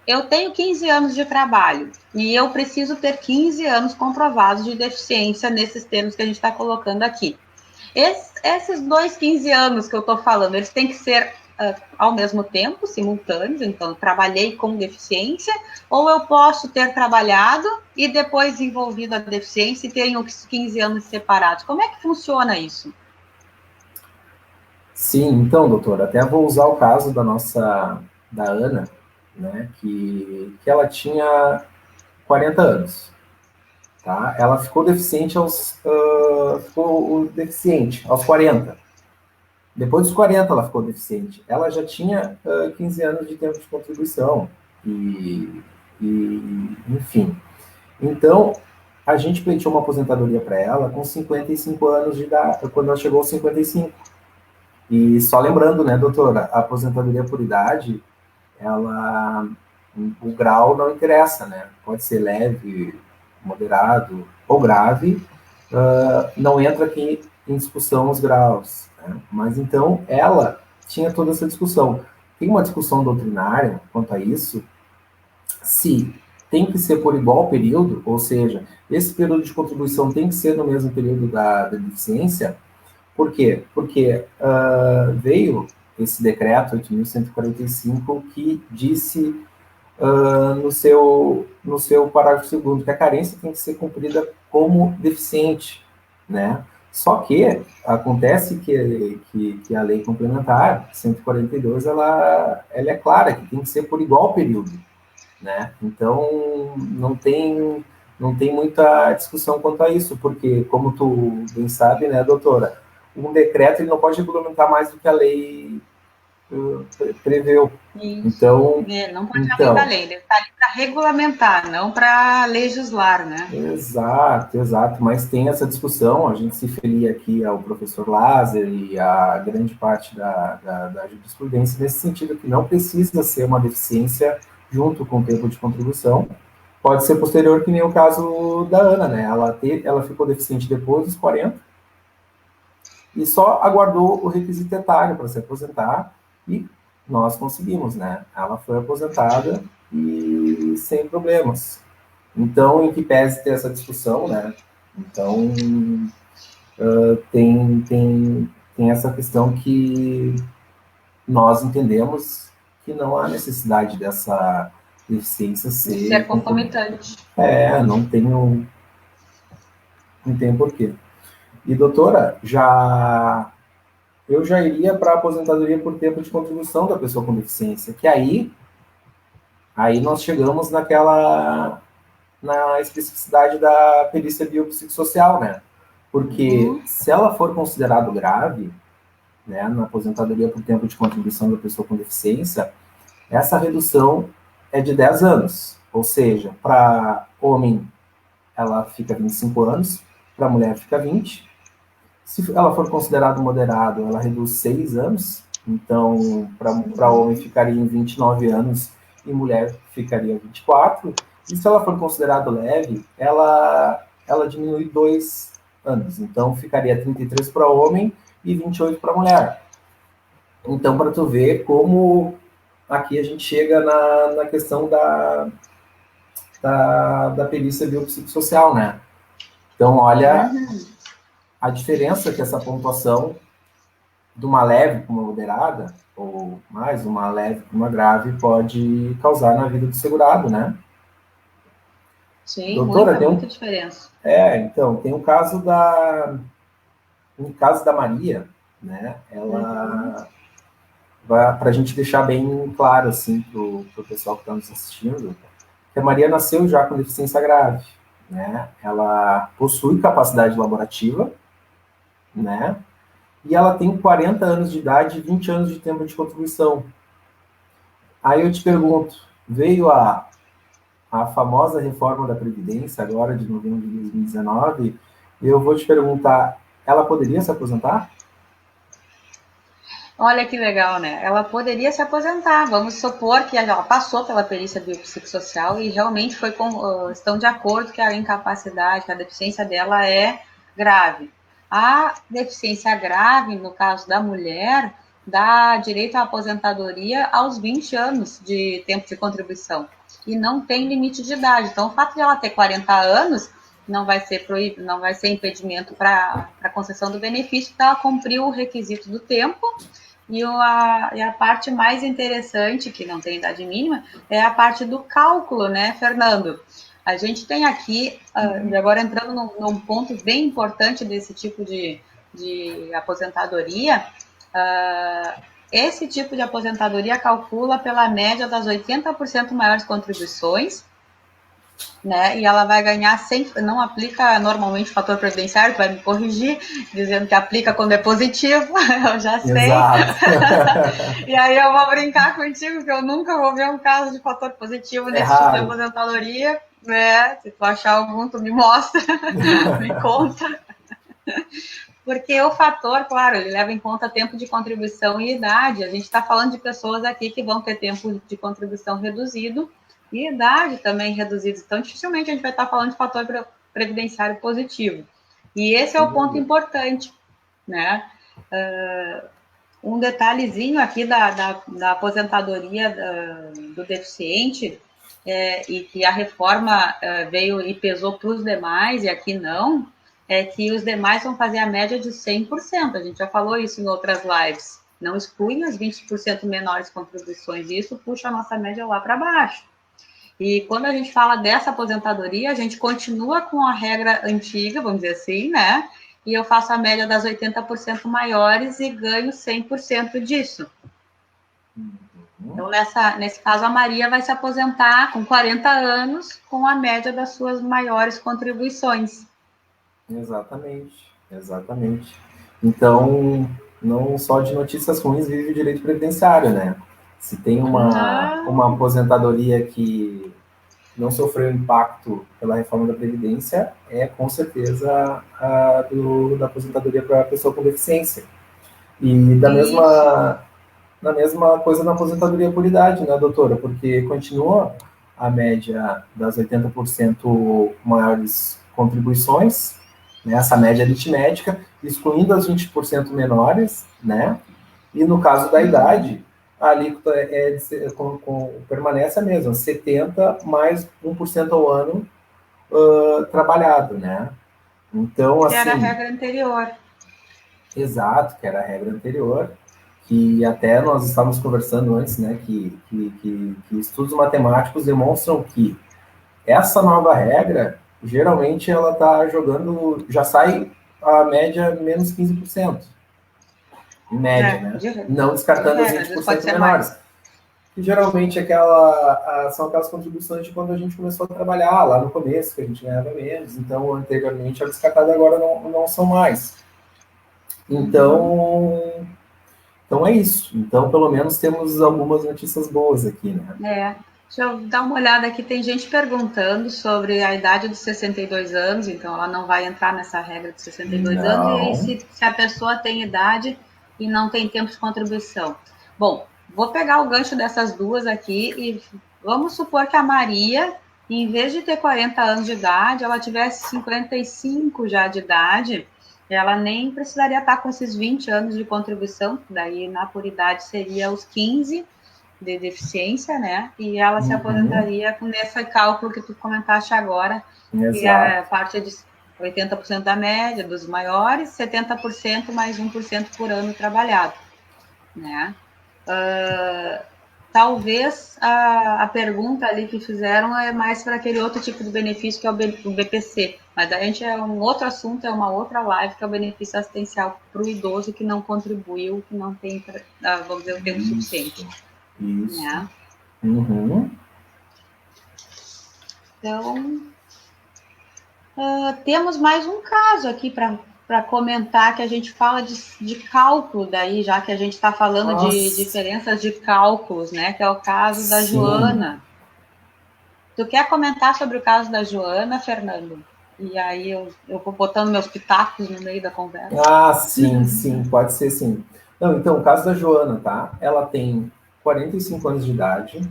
Eu tenho 15 anos de trabalho e eu preciso ter 15 anos comprovados de deficiência nesses termos que a gente está colocando aqui. Esses 15 anos que eu estou falando, eles têm que ser ao mesmo tempo, simultâneos, então eu trabalhei com deficiência, ou eu posso ter trabalhado e depois desenvolvido a deficiência e ter os 15 anos separados. Como é que funciona isso? Sim, então, doutora, até vou usar o caso da Ana, né, que ela tinha 40 anos. Tá? Ela ficou deficiente aos 40. Depois dos 40 ela ficou deficiente. Ela já tinha 15 anos de tempo de contribuição. Enfim. Então, a gente pleiteou uma aposentadoria para ela com 55 anos de idade, quando ela chegou aos 55. E só lembrando, né, doutora, a aposentadoria por idade, o grau não interessa, né? Pode ser leve, moderado ou grave, não entra aqui em discussão os graus. Né? Mas então ela tinha toda essa discussão. Tem uma discussão doutrinária quanto a isso, se tem que ser por igual período, ou seja, esse período de contribuição tem que ser no mesmo período da deficiência. Por quê? Porque veio esse decreto 8.145 que disse no seu parágrafo 2º que a carência tem que ser cumprida como deficiente, né? Só que acontece que a lei complementar 142 ela é clara que tem que ser por igual período, né? Então não tem muita discussão quanto a isso, porque como tu bem sabe, né, doutora, um decreto ele não pode regulamentar mais do que a lei preveu. Isso. Então, não pode além da lei, ele está ali para regulamentar, não para legislar, né? Exato, mas tem essa discussão, a gente se filia aqui ao professor Lázaro e a grande parte da jurisprudência nesse sentido, que não precisa ser uma deficiência junto com o tempo de contribuição, pode ser posterior, que nem o caso da Ana, né? Ela ficou deficiente depois dos 40 e só aguardou o requisito etário para se aposentar e nós conseguimos, né? Ela foi aposentada e sem problemas. Então, em que pese ter essa discussão, né? Então, tem essa questão que nós entendemos que não há necessidade dessa deficiência Ser ser concomitante. Não tem porquê. E, doutora, eu já iria para a aposentadoria por tempo de contribuição da pessoa com deficiência, que aí nós chegamos na especificidade da perícia biopsicossocial, né? Porque se ela for considerado grave, né, na aposentadoria por tempo de contribuição da pessoa com deficiência, essa redução é de 10 anos. Ou seja, para homem, ela fica 25 anos, para mulher fica 20. Se ela for considerado moderado, ela reduz 6 anos. Então, para homem ficaria em 29 anos e mulher ficaria 24. E se ela for considerado leve, ela diminui 2 anos. Então, ficaria 33 para homem e 28 para mulher. Então, para tu ver como aqui a gente chega na questão da perícia biopsicossocial, né? Então, olha a diferença que essa pontuação de uma leve para uma moderada, ou mais uma leve para uma grave, pode causar na vida do segurado, né? Sim, doutora, muita diferença. Então, tem um caso da Maria, né? Ela para a gente deixar bem claro assim para o pessoal que está nos assistindo, que a Maria nasceu já com deficiência grave, né? Ela possui capacidade laborativa, né? E ela tem 40 anos de idade e 20 anos de tempo de contribuição. Aí eu te pergunto, veio a famosa reforma da Previdência, agora de novembro de 2019, e eu vou te perguntar, ela poderia se aposentar? Olha que legal, né? Ela poderia se aposentar. Vamos supor que ela passou pela perícia biopsicossocial e realmente estão de acordo que a incapacidade, que a deficiência dela é grave. A deficiência grave, no caso da mulher, dá direito à aposentadoria aos 20 anos de tempo de contribuição. E não tem limite de idade. Então, o fato de ela ter 40 anos não vai ser impedimento para a concessão do benefício, porque ela cumpriu o requisito do tempo. E a parte mais interessante, que não tem idade mínima, é a parte do cálculo, né, Fernando? A gente tem aqui, agora entrando num ponto bem importante desse tipo de aposentadoria, esse tipo de aposentadoria calcula pela média das 80% maiores contribuições, né? E ela vai ganhar não aplica normalmente o fator previdenciário, vai me corrigir, dizendo que aplica quando é positivo, eu já sei. E aí eu vou brincar contigo que eu nunca vou ver um caso de fator positivo nesse tipo de aposentadoria, né? Se tu achar algum, tu me mostra, me conta. Porque o fator, claro, ele leva em conta tempo de contribuição e idade. A gente está falando de pessoas aqui que vão ter tempo de contribuição reduzido e idade também reduzida. Então, dificilmente a gente vai estar falando de fator previdenciário positivo. E esse é o ponto importante, né? Um detalhezinho aqui da aposentadoria do deficiente, e que a reforma veio e pesou para os demais, e aqui não, é que os demais vão fazer a média de 100%. A gente já falou isso em outras lives. Não excluem as 20% menores contribuições, e isso puxa a nossa média lá para baixo. E quando a gente fala dessa aposentadoria, a gente continua com a regra antiga, vamos dizer assim, né? E eu faço a média das 80% maiores e ganho 100% disso. Então, nesse caso, a Maria vai se aposentar com 40 anos com a média das suas maiores contribuições. Exatamente. Então, não só de notícias ruins vive o direito previdenciário, né? Se tem uma aposentadoria que não sofreu impacto pela reforma da Previdência, é com certeza da aposentadoria para a pessoa com deficiência. E da mesma coisa na aposentadoria por idade, né, doutora? Porque continua a média das 80% maiores contribuições, né, essa média aritmética, excluindo as 20% menores, né? E no caso da idade, a alíquota permanece a mesma, 70 mais 1% ao ano trabalhado, né? Então, assim... Que era a regra anterior. Exato, que era a regra anterior, que até nós estávamos conversando antes, né, que estudos matemáticos demonstram que essa nova regra, geralmente ela está jogando, já sai a média menos 15%, em média, né? Não descartando as regra, 20% menores. Que geralmente são aquelas contribuições de quando a gente começou a trabalhar, lá no começo, que a gente ganhava menos, então anteriormente era descartado, agora não são mais. Então é isso. Então, pelo menos temos algumas notícias boas aqui, né? Deixa eu dar uma olhada aqui. Tem gente perguntando sobre a idade dos 62 anos, então ela não vai entrar nessa regra de 62 anos. E aí, se a pessoa tem idade e não tem tempo de contribuição. Bom, vou pegar o gancho dessas duas aqui e vamos supor que a Maria, em vez de ter 40 anos de idade, ela tivesse 55 já de idade, ela nem precisaria estar com esses 20 anos de contribuição, daí na puridade seria os 15 de deficiência, né? E ela se aposentaria com esse cálculo que tu comentaste agora, que é a parte de 80% da média dos maiores, 70% mais 1% por ano trabalhado, né? Talvez a pergunta ali que fizeram é mais para aquele outro tipo de benefício que é o BPC, mas a gente é um outro assunto, é uma outra live, que é o benefício assistencial para o idoso que não contribuiu, que não tem, vamos dizer, o tempo suficiente. Isso. Né? Então, temos mais um caso aqui para comentar, que a gente fala de cálculo daí, já que a gente está falando de diferenças de cálculos, né? Que é o caso da Joana. Tu quer comentar sobre o caso da Joana, Fernando? E aí eu vou botando meus pitacos no meio da conversa. Sim, pode ser sim. Não, então, o caso da Joana, tá? Ela tem 45 anos de idade,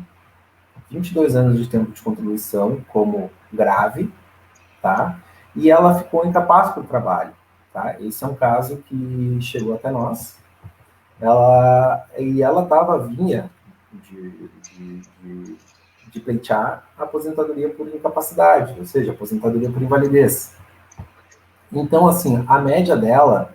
22 anos de tempo de contribuição como grave, tá? E ela ficou incapaz para o trabalho, tá? Esse é um caso que chegou até nós. Ela vinha de pleitear a aposentadoria por incapacidade, ou seja, aposentadoria por invalidez. Então, assim, a média dela,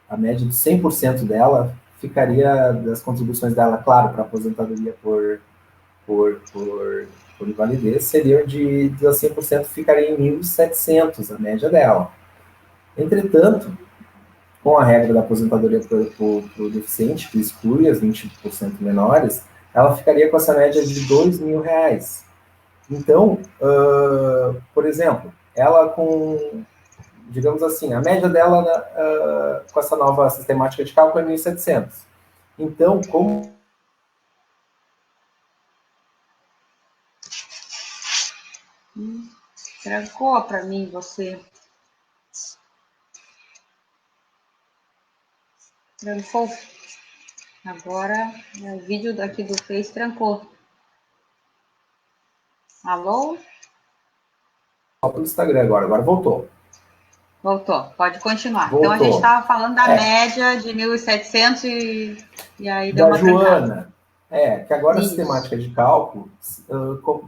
a média de 100% dela, ficaria das contribuições dela, claro, para aposentadoria por invalidez, seriam de 100% ficaria em 1.700, a média dela. Entretanto, com a regra da aposentadoria por deficiente, que exclui as 20% menores, ela ficaria com essa média de R$2.000. Então, por exemplo, ela com, digamos assim, a média dela com essa nova sistemática de cálculo é 1.700. Então, como... Trancou para mim você. Trancou. Agora, o vídeo daqui do Face trancou. Alô? Só pelo Instagram agora voltou. Voltou, pode continuar. Voltou. Então, a gente estava falando da média de 1.700 e aí deu uma Joana, trancada. Que agora a sistemática de cálculo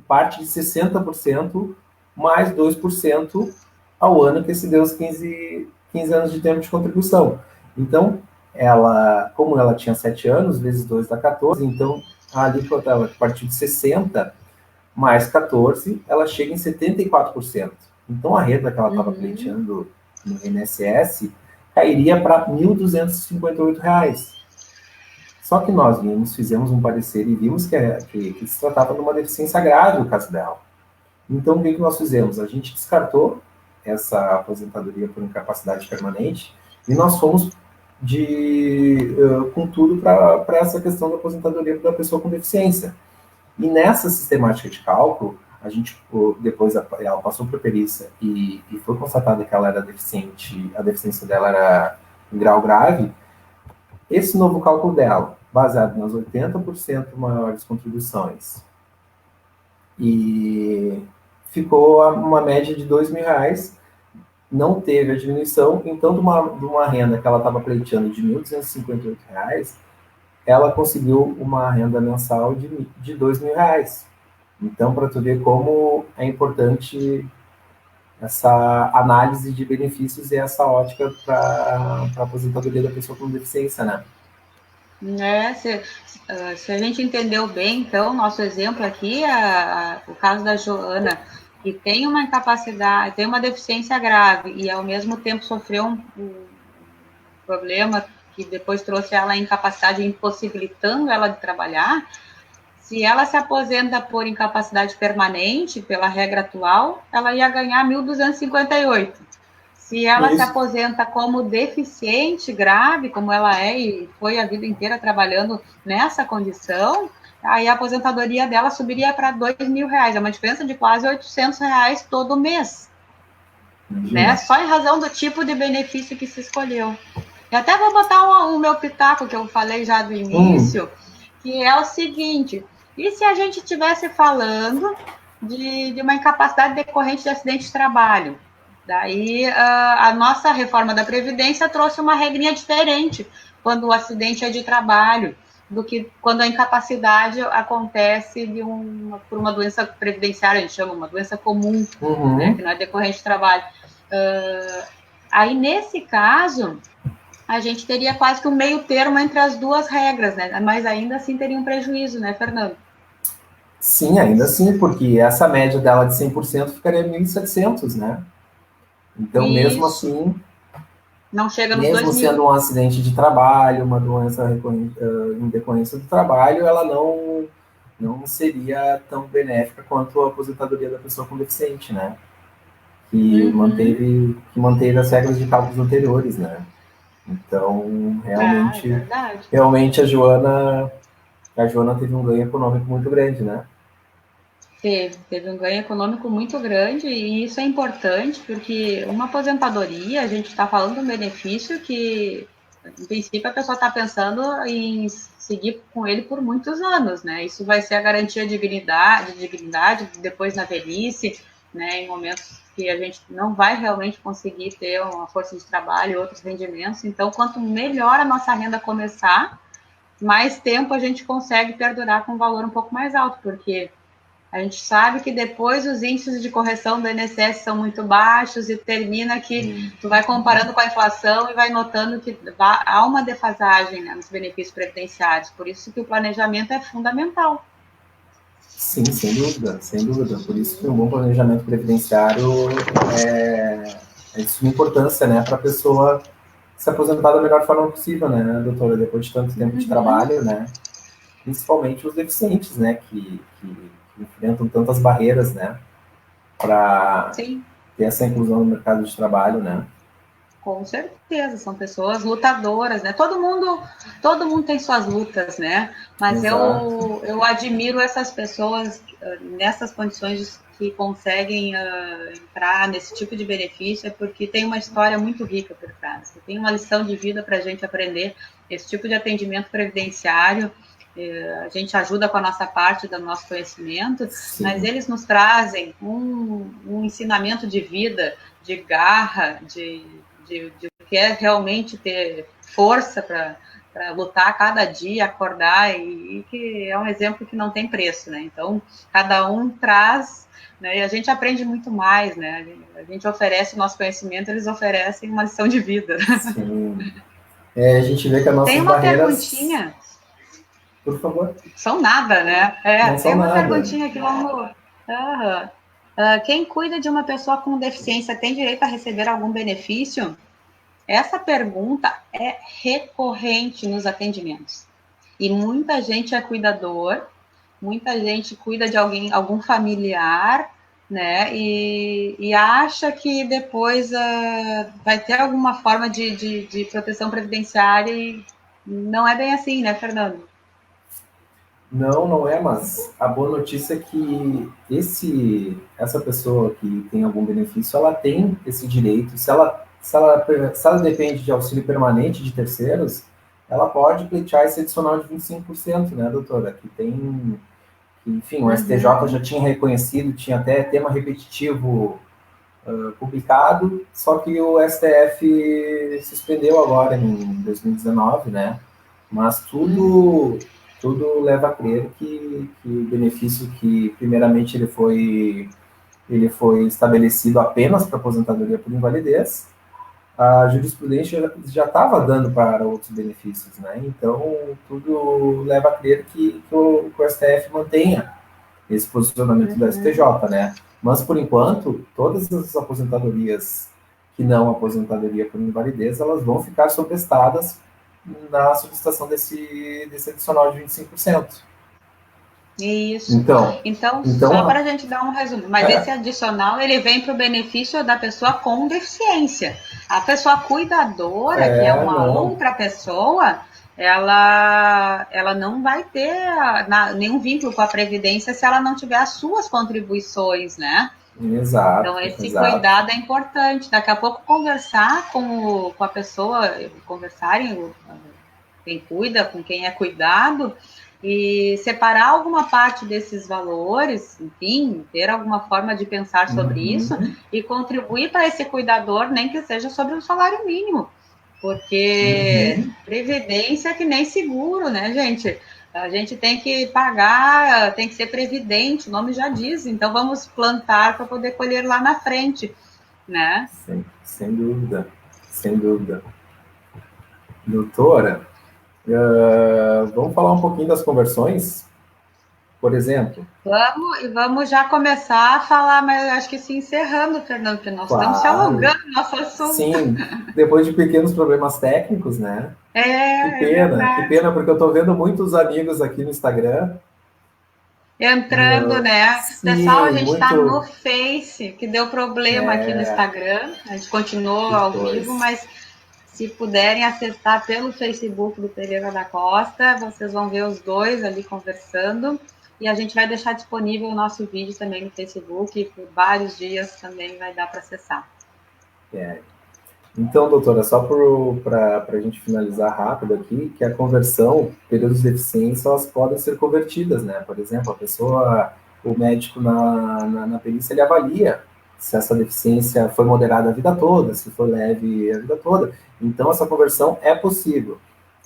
parte de 60% mais 2% ao ano, que se deu os 15 anos de tempo de contribuição. Então, como ela tinha 7 anos, vezes 2 dá 14, então a alíquota, a partir de 60 mais 14, ela chega em 74%. Então, a renda que ela estava pleiteando no INSS cairia para R$ 1.258. Só que nós fizemos um parecer e vimos que se tratava de uma deficiência grave o caso dela. Então, o que nós fizemos? A gente descartou essa aposentadoria por incapacidade permanente e nós fomos com tudo para essa questão da aposentadoria da pessoa com deficiência. E nessa sistemática de cálculo, a gente, depois ela passou por perícia e foi constatada que ela era deficiente, a deficiência dela era em grau grave. Esse novo cálculo dela, baseado nas 80% maiores contribuições, E ficou uma média de R$ 2.000, não teve a diminuição, então de uma renda que ela estava pleiteando de R$ 1.258, ela conseguiu uma renda mensal de R$ 2.000. Então, para tu ver como é importante essa análise de benefícios e essa ótica para a aposentadoria da pessoa com deficiência, né? Se a gente entendeu bem, então, nosso exemplo aqui, o caso da Joana, que tem uma incapacidade, tem uma deficiência grave e ao mesmo tempo sofreu um problema que depois trouxe ela à incapacidade, impossibilitando ela de trabalhar. Se ela se aposenta por incapacidade permanente, pela regra atual, ela ia ganhar 1.258. Se ela se aposenta como deficiente grave, como ela é e foi a vida inteira trabalhando nessa condição, aí a aposentadoria dela subiria para R$ 2.000. É uma diferença de quase R$ 800 todo mês. Né? Só em razão do tipo de benefício que se escolheu. E até vou botar o meu pitaco, que eu falei já do início, que é o seguinte: e se a gente estivesse falando de uma incapacidade decorrente de acidente de trabalho? Daí a nossa reforma da Previdência trouxe uma regrinha diferente quando o acidente é de trabalho, do que quando a incapacidade acontece por uma doença previdenciária, a gente chama uma doença comum, né, que não é decorrente de trabalho. Aí, nesse caso, a gente teria quase que um meio termo entre as duas regras, né? Mas ainda assim teria um prejuízo, né, Fernando? Sim, ainda assim, porque essa média dela de 100% ficaria 1.700, né? Então, mesmo assim, não chega nos mesmo 2.000. Sendo um acidente de trabalho, uma doença em decorrência do trabalho, ela não seria tão benéfica quanto a aposentadoria da pessoa com deficiente, né? Que manteve as regras de cálculos anteriores, né? Então, realmente a Joana teve um ganho econômico muito grande, né? Teve um ganho econômico muito grande, e isso é importante porque uma aposentadoria, a gente está falando de um benefício que, em princípio, a pessoa está pensando em seguir com ele por muitos anos, né? Isso vai ser a garantia de dignidade depois na velhice, né? Em momentos que a gente não vai realmente conseguir ter uma força de trabalho e outros rendimentos. Então, quanto melhor a nossa renda começar, mais tempo a gente consegue perdurar com um valor um pouco mais alto, porque a gente sabe que depois os índices de correção do INSS são muito baixos e termina que tu vai comparando com a inflação e vai notando que há uma defasagem, né, nos benefícios previdenciários. Por isso que o planejamento é fundamental. Sim, sem dúvida, sem dúvida. Por isso que um bom planejamento previdenciário é de suma importância, né, para a pessoa se aposentar da melhor forma possível, né, doutora, depois de tanto tempo de trabalho, né, principalmente os deficientes, né, que enfrentam tantas barreiras, né, para ter essa inclusão no mercado de trabalho, né. Com certeza, são pessoas lutadoras, né? Todo mundo tem suas lutas, né? Mas eu admiro essas pessoas nessas condições que conseguem entrar nesse tipo de benefício, porque tem uma história muito rica por trás. Tem uma lição de vida para a gente aprender. Esse tipo de atendimento previdenciário, a gente ajuda com a nossa parte do nosso conhecimento, mas eles nos trazem um ensinamento de vida, de garra, de que é realmente ter força para lutar cada dia, acordar, e que é um exemplo que não tem preço, né? Então, cada um traz, né? E a gente aprende muito mais, né? A gente oferece o nosso conhecimento, eles oferecem uma lição de vida. Sim. A gente vê que as nossas barreiras... Tem uma perguntinha. Por favor. São nada, né? Tem uma perguntinha que vamos... quem cuida de uma pessoa com deficiência tem direito a receber algum benefício? Essa pergunta é recorrente nos atendimentos. E muita gente é cuidador, muita gente cuida de algum familiar, né? E acha que depois vai ter alguma forma de proteção previdenciária, e não é bem assim, né, Fernando? Não é, mas a boa notícia é que essa pessoa que tem algum benefício, ela tem esse direito. Se ela depende de auxílio permanente de terceiros, ela pode pleitear esse adicional de 25%, né, doutora? Enfim, o STJ já tinha reconhecido, tinha até tema repetitivo publicado, só que o STF suspendeu agora em 2019, né? Mas tudo leva a crer que o benefício que, primeiramente, ele foi estabelecido apenas para aposentadoria por invalidez, a jurisprudência já estava dando para outros benefícios, né? Então, tudo leva a crer que o STF mantenha esse posicionamento do STJ, né? Mas, por enquanto, todas as aposentadorias que não aposentadoria por invalidez, elas vão ficar sobrestadas na solicitação desse adicional de 25%. Isso. Então só para a gente dar um resumo, mas esse adicional, ele vem para o benefício da pessoa com deficiência. A pessoa cuidadora, que é uma outra pessoa, ela não vai ter nenhum vínculo com a Previdência se ela não tiver as suas contribuições, né? Exato. Então, esse cuidado é importante. Daqui a pouco, conversar com a pessoa, conversarem, quem cuida, com quem é cuidado, e separar alguma parte desses valores, enfim, ter alguma forma de pensar sobre isso e contribuir para esse cuidador, nem que seja sobre o salário mínimo, porque previdência é que nem seguro, né, gente? A gente tem que pagar, tem que ser previdente, o nome já diz, então vamos plantar para poder colher lá na frente, né? Sem dúvida, sem dúvida. Doutora, vamos falar um pouquinho das conversões, por exemplo? Vamos já começar a falar, mas acho que se encerrando, Fernando, porque nós estamos se alongando no nosso assunto. Sim, depois de pequenos problemas técnicos, né? Que pena, porque eu estou vendo muitos amigos aqui no Instagram. Entrando, né? Sim, pessoal, a gente está no Face, que deu problema aqui no Instagram. A gente continuou ao vivo, mas se puderem acessar pelo Facebook do Pereira da Costa, vocês vão ver os dois ali conversando. E a gente vai deixar disponível o nosso vídeo também no Facebook, e por vários dias também vai dar para acessar. Então, doutora, só para a gente finalizar rápido aqui, que a conversão, períodos de deficiência, elas podem ser convertidas, né? Por exemplo, o médico na perícia, ele avalia se essa deficiência foi moderada a vida toda, se foi leve a vida toda. Então, essa conversão é possível.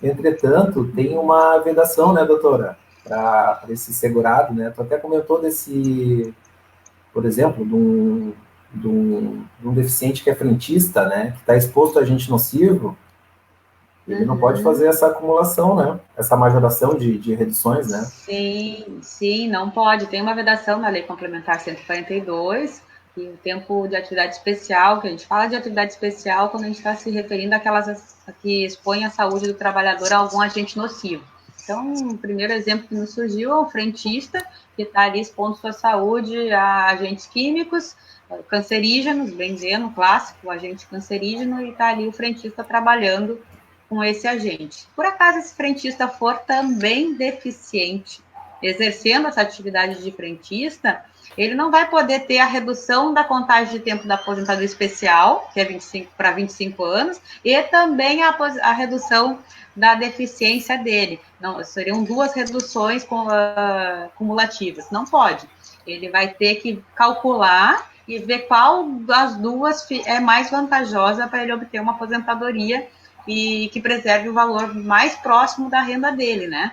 Entretanto, tem uma vedação, né, doutora, para esse segurado, né? Tu até comentou por exemplo, de um deficiente que é frentista, né, que está exposto a agente nocivo, ele não pode fazer essa acumulação, né, essa majoração de reduções, né? Sim, não pode. Tem uma vedação na Lei Complementar 142, e o tempo de atividade especial, que a gente fala de atividade especial quando a gente está se referindo àquelas que expõem a saúde do trabalhador a algum agente nocivo. Então, o primeiro exemplo que nos surgiu é o frentista, que está ali expondo sua saúde a agentes químicos, cancerígenos, benzeno, clássico, agente cancerígeno, e está ali o frentista trabalhando com esse agente. Por acaso esse frentista for também deficiente, exercendo essa atividade de frentista, ele não vai poder ter a redução da contagem de tempo da aposentadoria especial, que é 25 para 25 anos, e também a redução da deficiência dele. Não, seriam duas reduções cumulativas. Não pode. Ele vai ter que calcular e ver qual das duas é mais vantajosa para ele obter uma aposentadoria e que preserve o valor mais próximo da renda dele, né?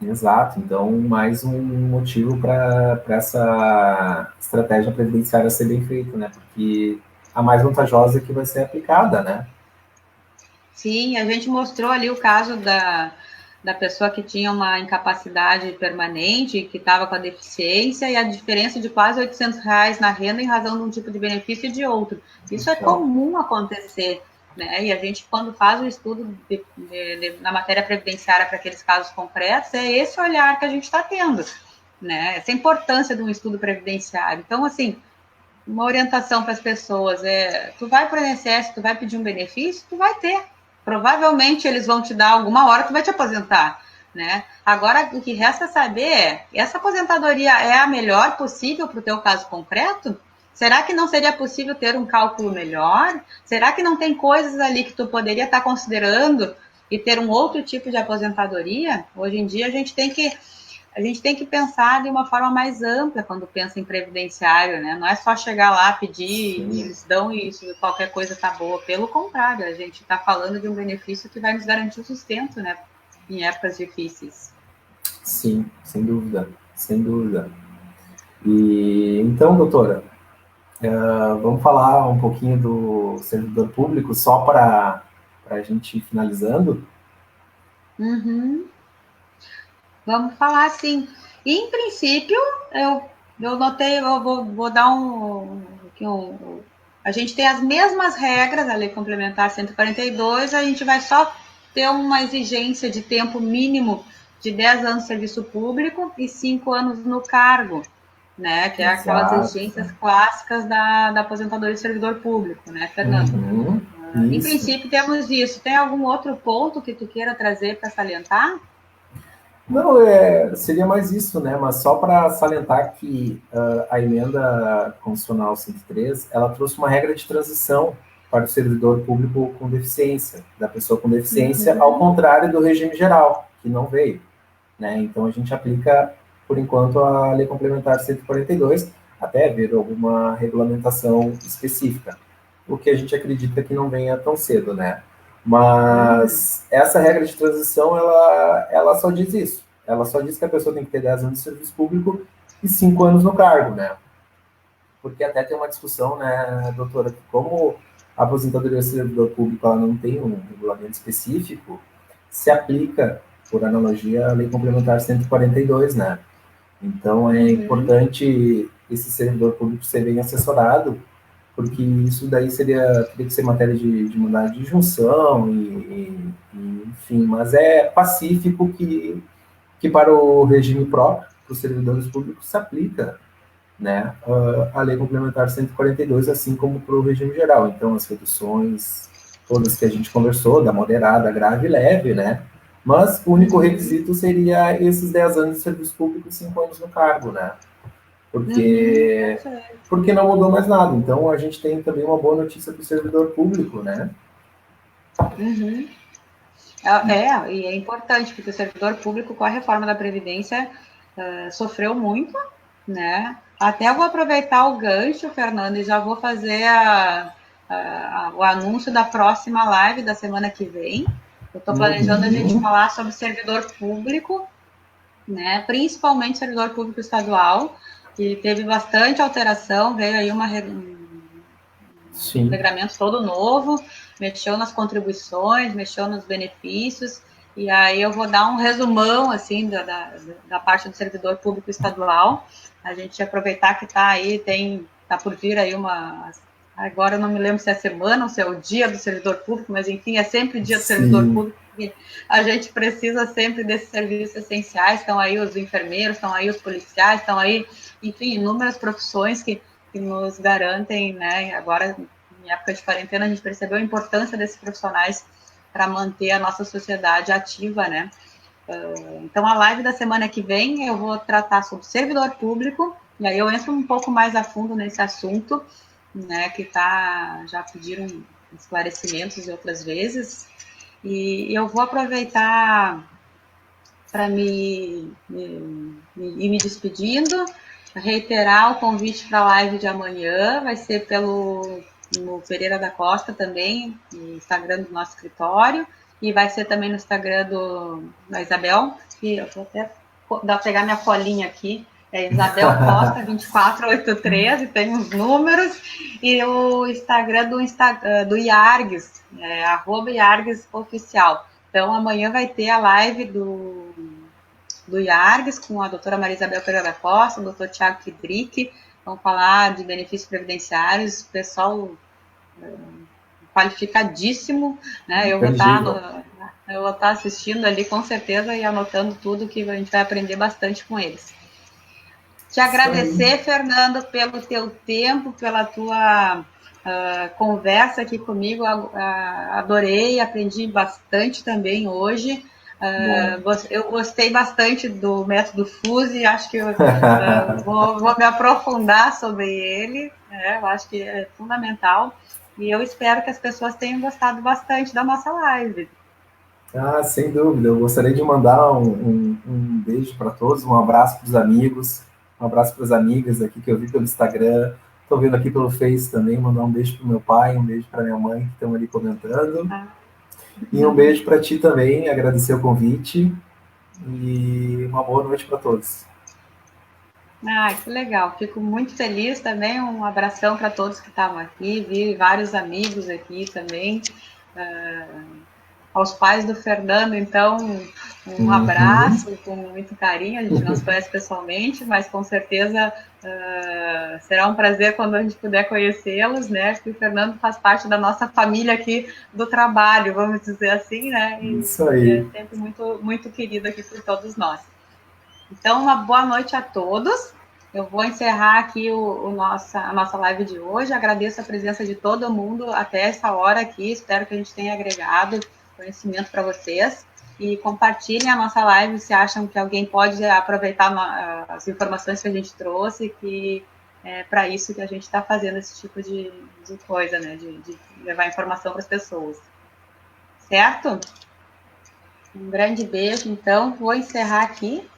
Exato. Então, mais um motivo para essa estratégia previdenciária ser bem feita, né? Porque a mais vantajosa é que vai ser aplicada, né? Sim, a gente mostrou ali o caso da pessoa que tinha uma incapacidade permanente, que estava com a deficiência, e a diferença de quase R$800 na renda em razão de um tipo de benefício e de outro. Isso é comum acontecer, né? E a gente, quando faz o estudo na matéria previdenciária para aqueles casos concretos, é esse olhar que a gente está tendo, né? Essa importância de um estudo previdenciário. Então, assim, uma orientação para as pessoas tu vai para o INSS, tu vai pedir um benefício, tu vai ter. Provavelmente eles vão te dar alguma hora, tu vai te aposentar, né? Agora, o que resta saber essa aposentadoria é a melhor possível para o teu caso concreto? Será que não seria possível ter um cálculo melhor? Será que não tem coisas ali que tu poderia estar considerando e ter um outro tipo de aposentadoria? Hoje em dia a gente tem que a gente tem que pensar de uma forma mais ampla quando pensa em previdenciário, né? Não é só chegar lá, pedir, Sim. e eles dão isso, qualquer coisa tá boa. Pelo contrário, a gente está falando de um benefício que vai nos garantir o sustento, né? Em épocas difíceis. Sim, sem dúvida, sem dúvida. E então, doutora, vamos falar um pouquinho do servidor público, só para a gente ir finalizando? Uhum. Vamos falar assim. Em princípio, eu notei, eu vou dar a gente tem as mesmas regras, a Lei Complementar 142, a gente vai só ter uma exigência de tempo mínimo de 10 anos de serviço público e 5 anos no cargo, né? Que é aquelas Exato. exigências clássicas da aposentadoria de servidor público, né, Fernando? Uhum, Em isso. princípio, temos isso. Tem algum outro ponto que tu queira trazer para salientar? Não, seria mais isso, né? Mas só para salientar que a emenda constitucional 103, ela trouxe uma regra de transição para o servidor público com deficiência, da pessoa com deficiência, ao contrário do regime geral, que não veio, né? Então a gente aplica, por enquanto, a Lei Complementar 142, até ver alguma regulamentação específica, o que a gente acredita que não venha tão cedo, né? Mas essa regra de transição, ela só diz isso. Ela só diz que a pessoa tem que ter 10 anos de serviço público e 5 anos no cargo, né? Porque até tem uma discussão, né, doutora, que como a aposentadoria do servidor público ela não tem um regulamento específico, se aplica, por analogia, a Lei Complementar 142, né? Então é importante esse servidor público ser bem assessorado, porque isso daí teria que ser matéria de mandado de junção, enfim, mas é pacífico que para o regime próprio, para os servidores públicos, se aplica, né, a Lei Complementar 142, assim como para o regime geral. Então, as reduções, todas que a gente conversou, da moderada, grave e leve, né, mas o único requisito seria esses 10 anos de serviço público e 5 anos no cargo, né, porque não mudou mais nada. Então, a gente tem também uma boa notícia para o servidor público, né? E é importante, porque o servidor público, com a reforma da Previdência, sofreu muito, né? Até eu vou aproveitar o gancho, Fernando, e já vou fazer o anúncio da próxima live da semana que vem. Eu estou planejando a gente falar sobre servidor público, né? Principalmente servidor público estadual, que teve bastante alteração, veio aí um regramento todo novo, mexeu nas contribuições, mexeu nos benefícios, e aí eu vou dar um resumão, assim, da parte do servidor público estadual, a gente aproveitar que está aí, está por vir aí agora eu não me lembro se é semana ou se é o dia do servidor público, mas enfim, é sempre o dia do servidor público, porque a gente precisa sempre desses serviços essenciais, estão aí os enfermeiros, estão aí os policiais, estão aí, enfim, inúmeras profissões que nos garantem, né? Agora, em época de quarentena, a gente percebeu a importância desses profissionais para manter a nossa sociedade ativa, né? Então, a live da semana que vem eu vou tratar sobre servidor público, e aí eu entro um pouco mais a fundo nesse assunto, né? Que já pediram esclarecimentos de outras vezes, e eu vou aproveitar para ir me despedindo, reiterar o convite para a live de amanhã, vai ser no Pereira da Costa também, no Instagram do nosso escritório, e vai ser também no Instagram da Isabel, que eu vou até pegar minha colinha aqui, é Isabel Costa 2483, e tem os números, e o Instagram do IARGS, @IARGS Oficial. Então, amanhã vai ter a live do IARGS com a doutora Maria Isabel Pereira da Costa, o doutor Tiago Kidrick, vão falar de benefícios previdenciários, pessoal qualificadíssimo, né? Eu vou estar assistindo ali com certeza e anotando tudo que a gente vai aprender bastante com eles. Te agradecer, Fernando, pelo teu tempo, pela tua conversa aqui comigo, adorei, aprendi bastante também hoje. Eu gostei bastante do método FUSE, acho que eu vou me aprofundar sobre ele, eu acho que é fundamental, e eu espero que as pessoas tenham gostado bastante da nossa live. Ah, sem dúvida. Eu gostaria de mandar um beijo para todos, um abraço para os amigos, um abraço para as amigas aqui que eu vi pelo Instagram. Estou vendo aqui pelo Face também, mandar um beijo para o meu pai, um beijo para minha mãe que estão ali comentando. Ah. E um beijo para ti também, agradecer o convite e uma boa noite para todos. Ah, que legal. Fico muito feliz também. Um abração para todos que estavam aqui. Vi vários amigos aqui também. Aos pais do Fernando, então, um Uhum. abraço com muito carinho. A gente não se conhece pessoalmente, mas com certeza será um prazer quando a gente puder conhecê-los, né? Porque o Fernando faz parte da nossa família aqui do trabalho, vamos dizer assim, né? Isso E é aí. sempre muito, muito querido aqui por todos nós. Então, uma boa noite a todos. Eu vou encerrar aqui a nossa live de hoje. Agradeço a presença de todo mundo até essa hora aqui. Espero que a gente tenha agregado conhecimento para vocês. E compartilhem a nossa live se acham que alguém pode aproveitar as informações que a gente trouxe, que é para isso que a gente está fazendo esse tipo de coisa, né? De levar informação para as pessoas. Certo? Um grande beijo, então. Vou encerrar aqui.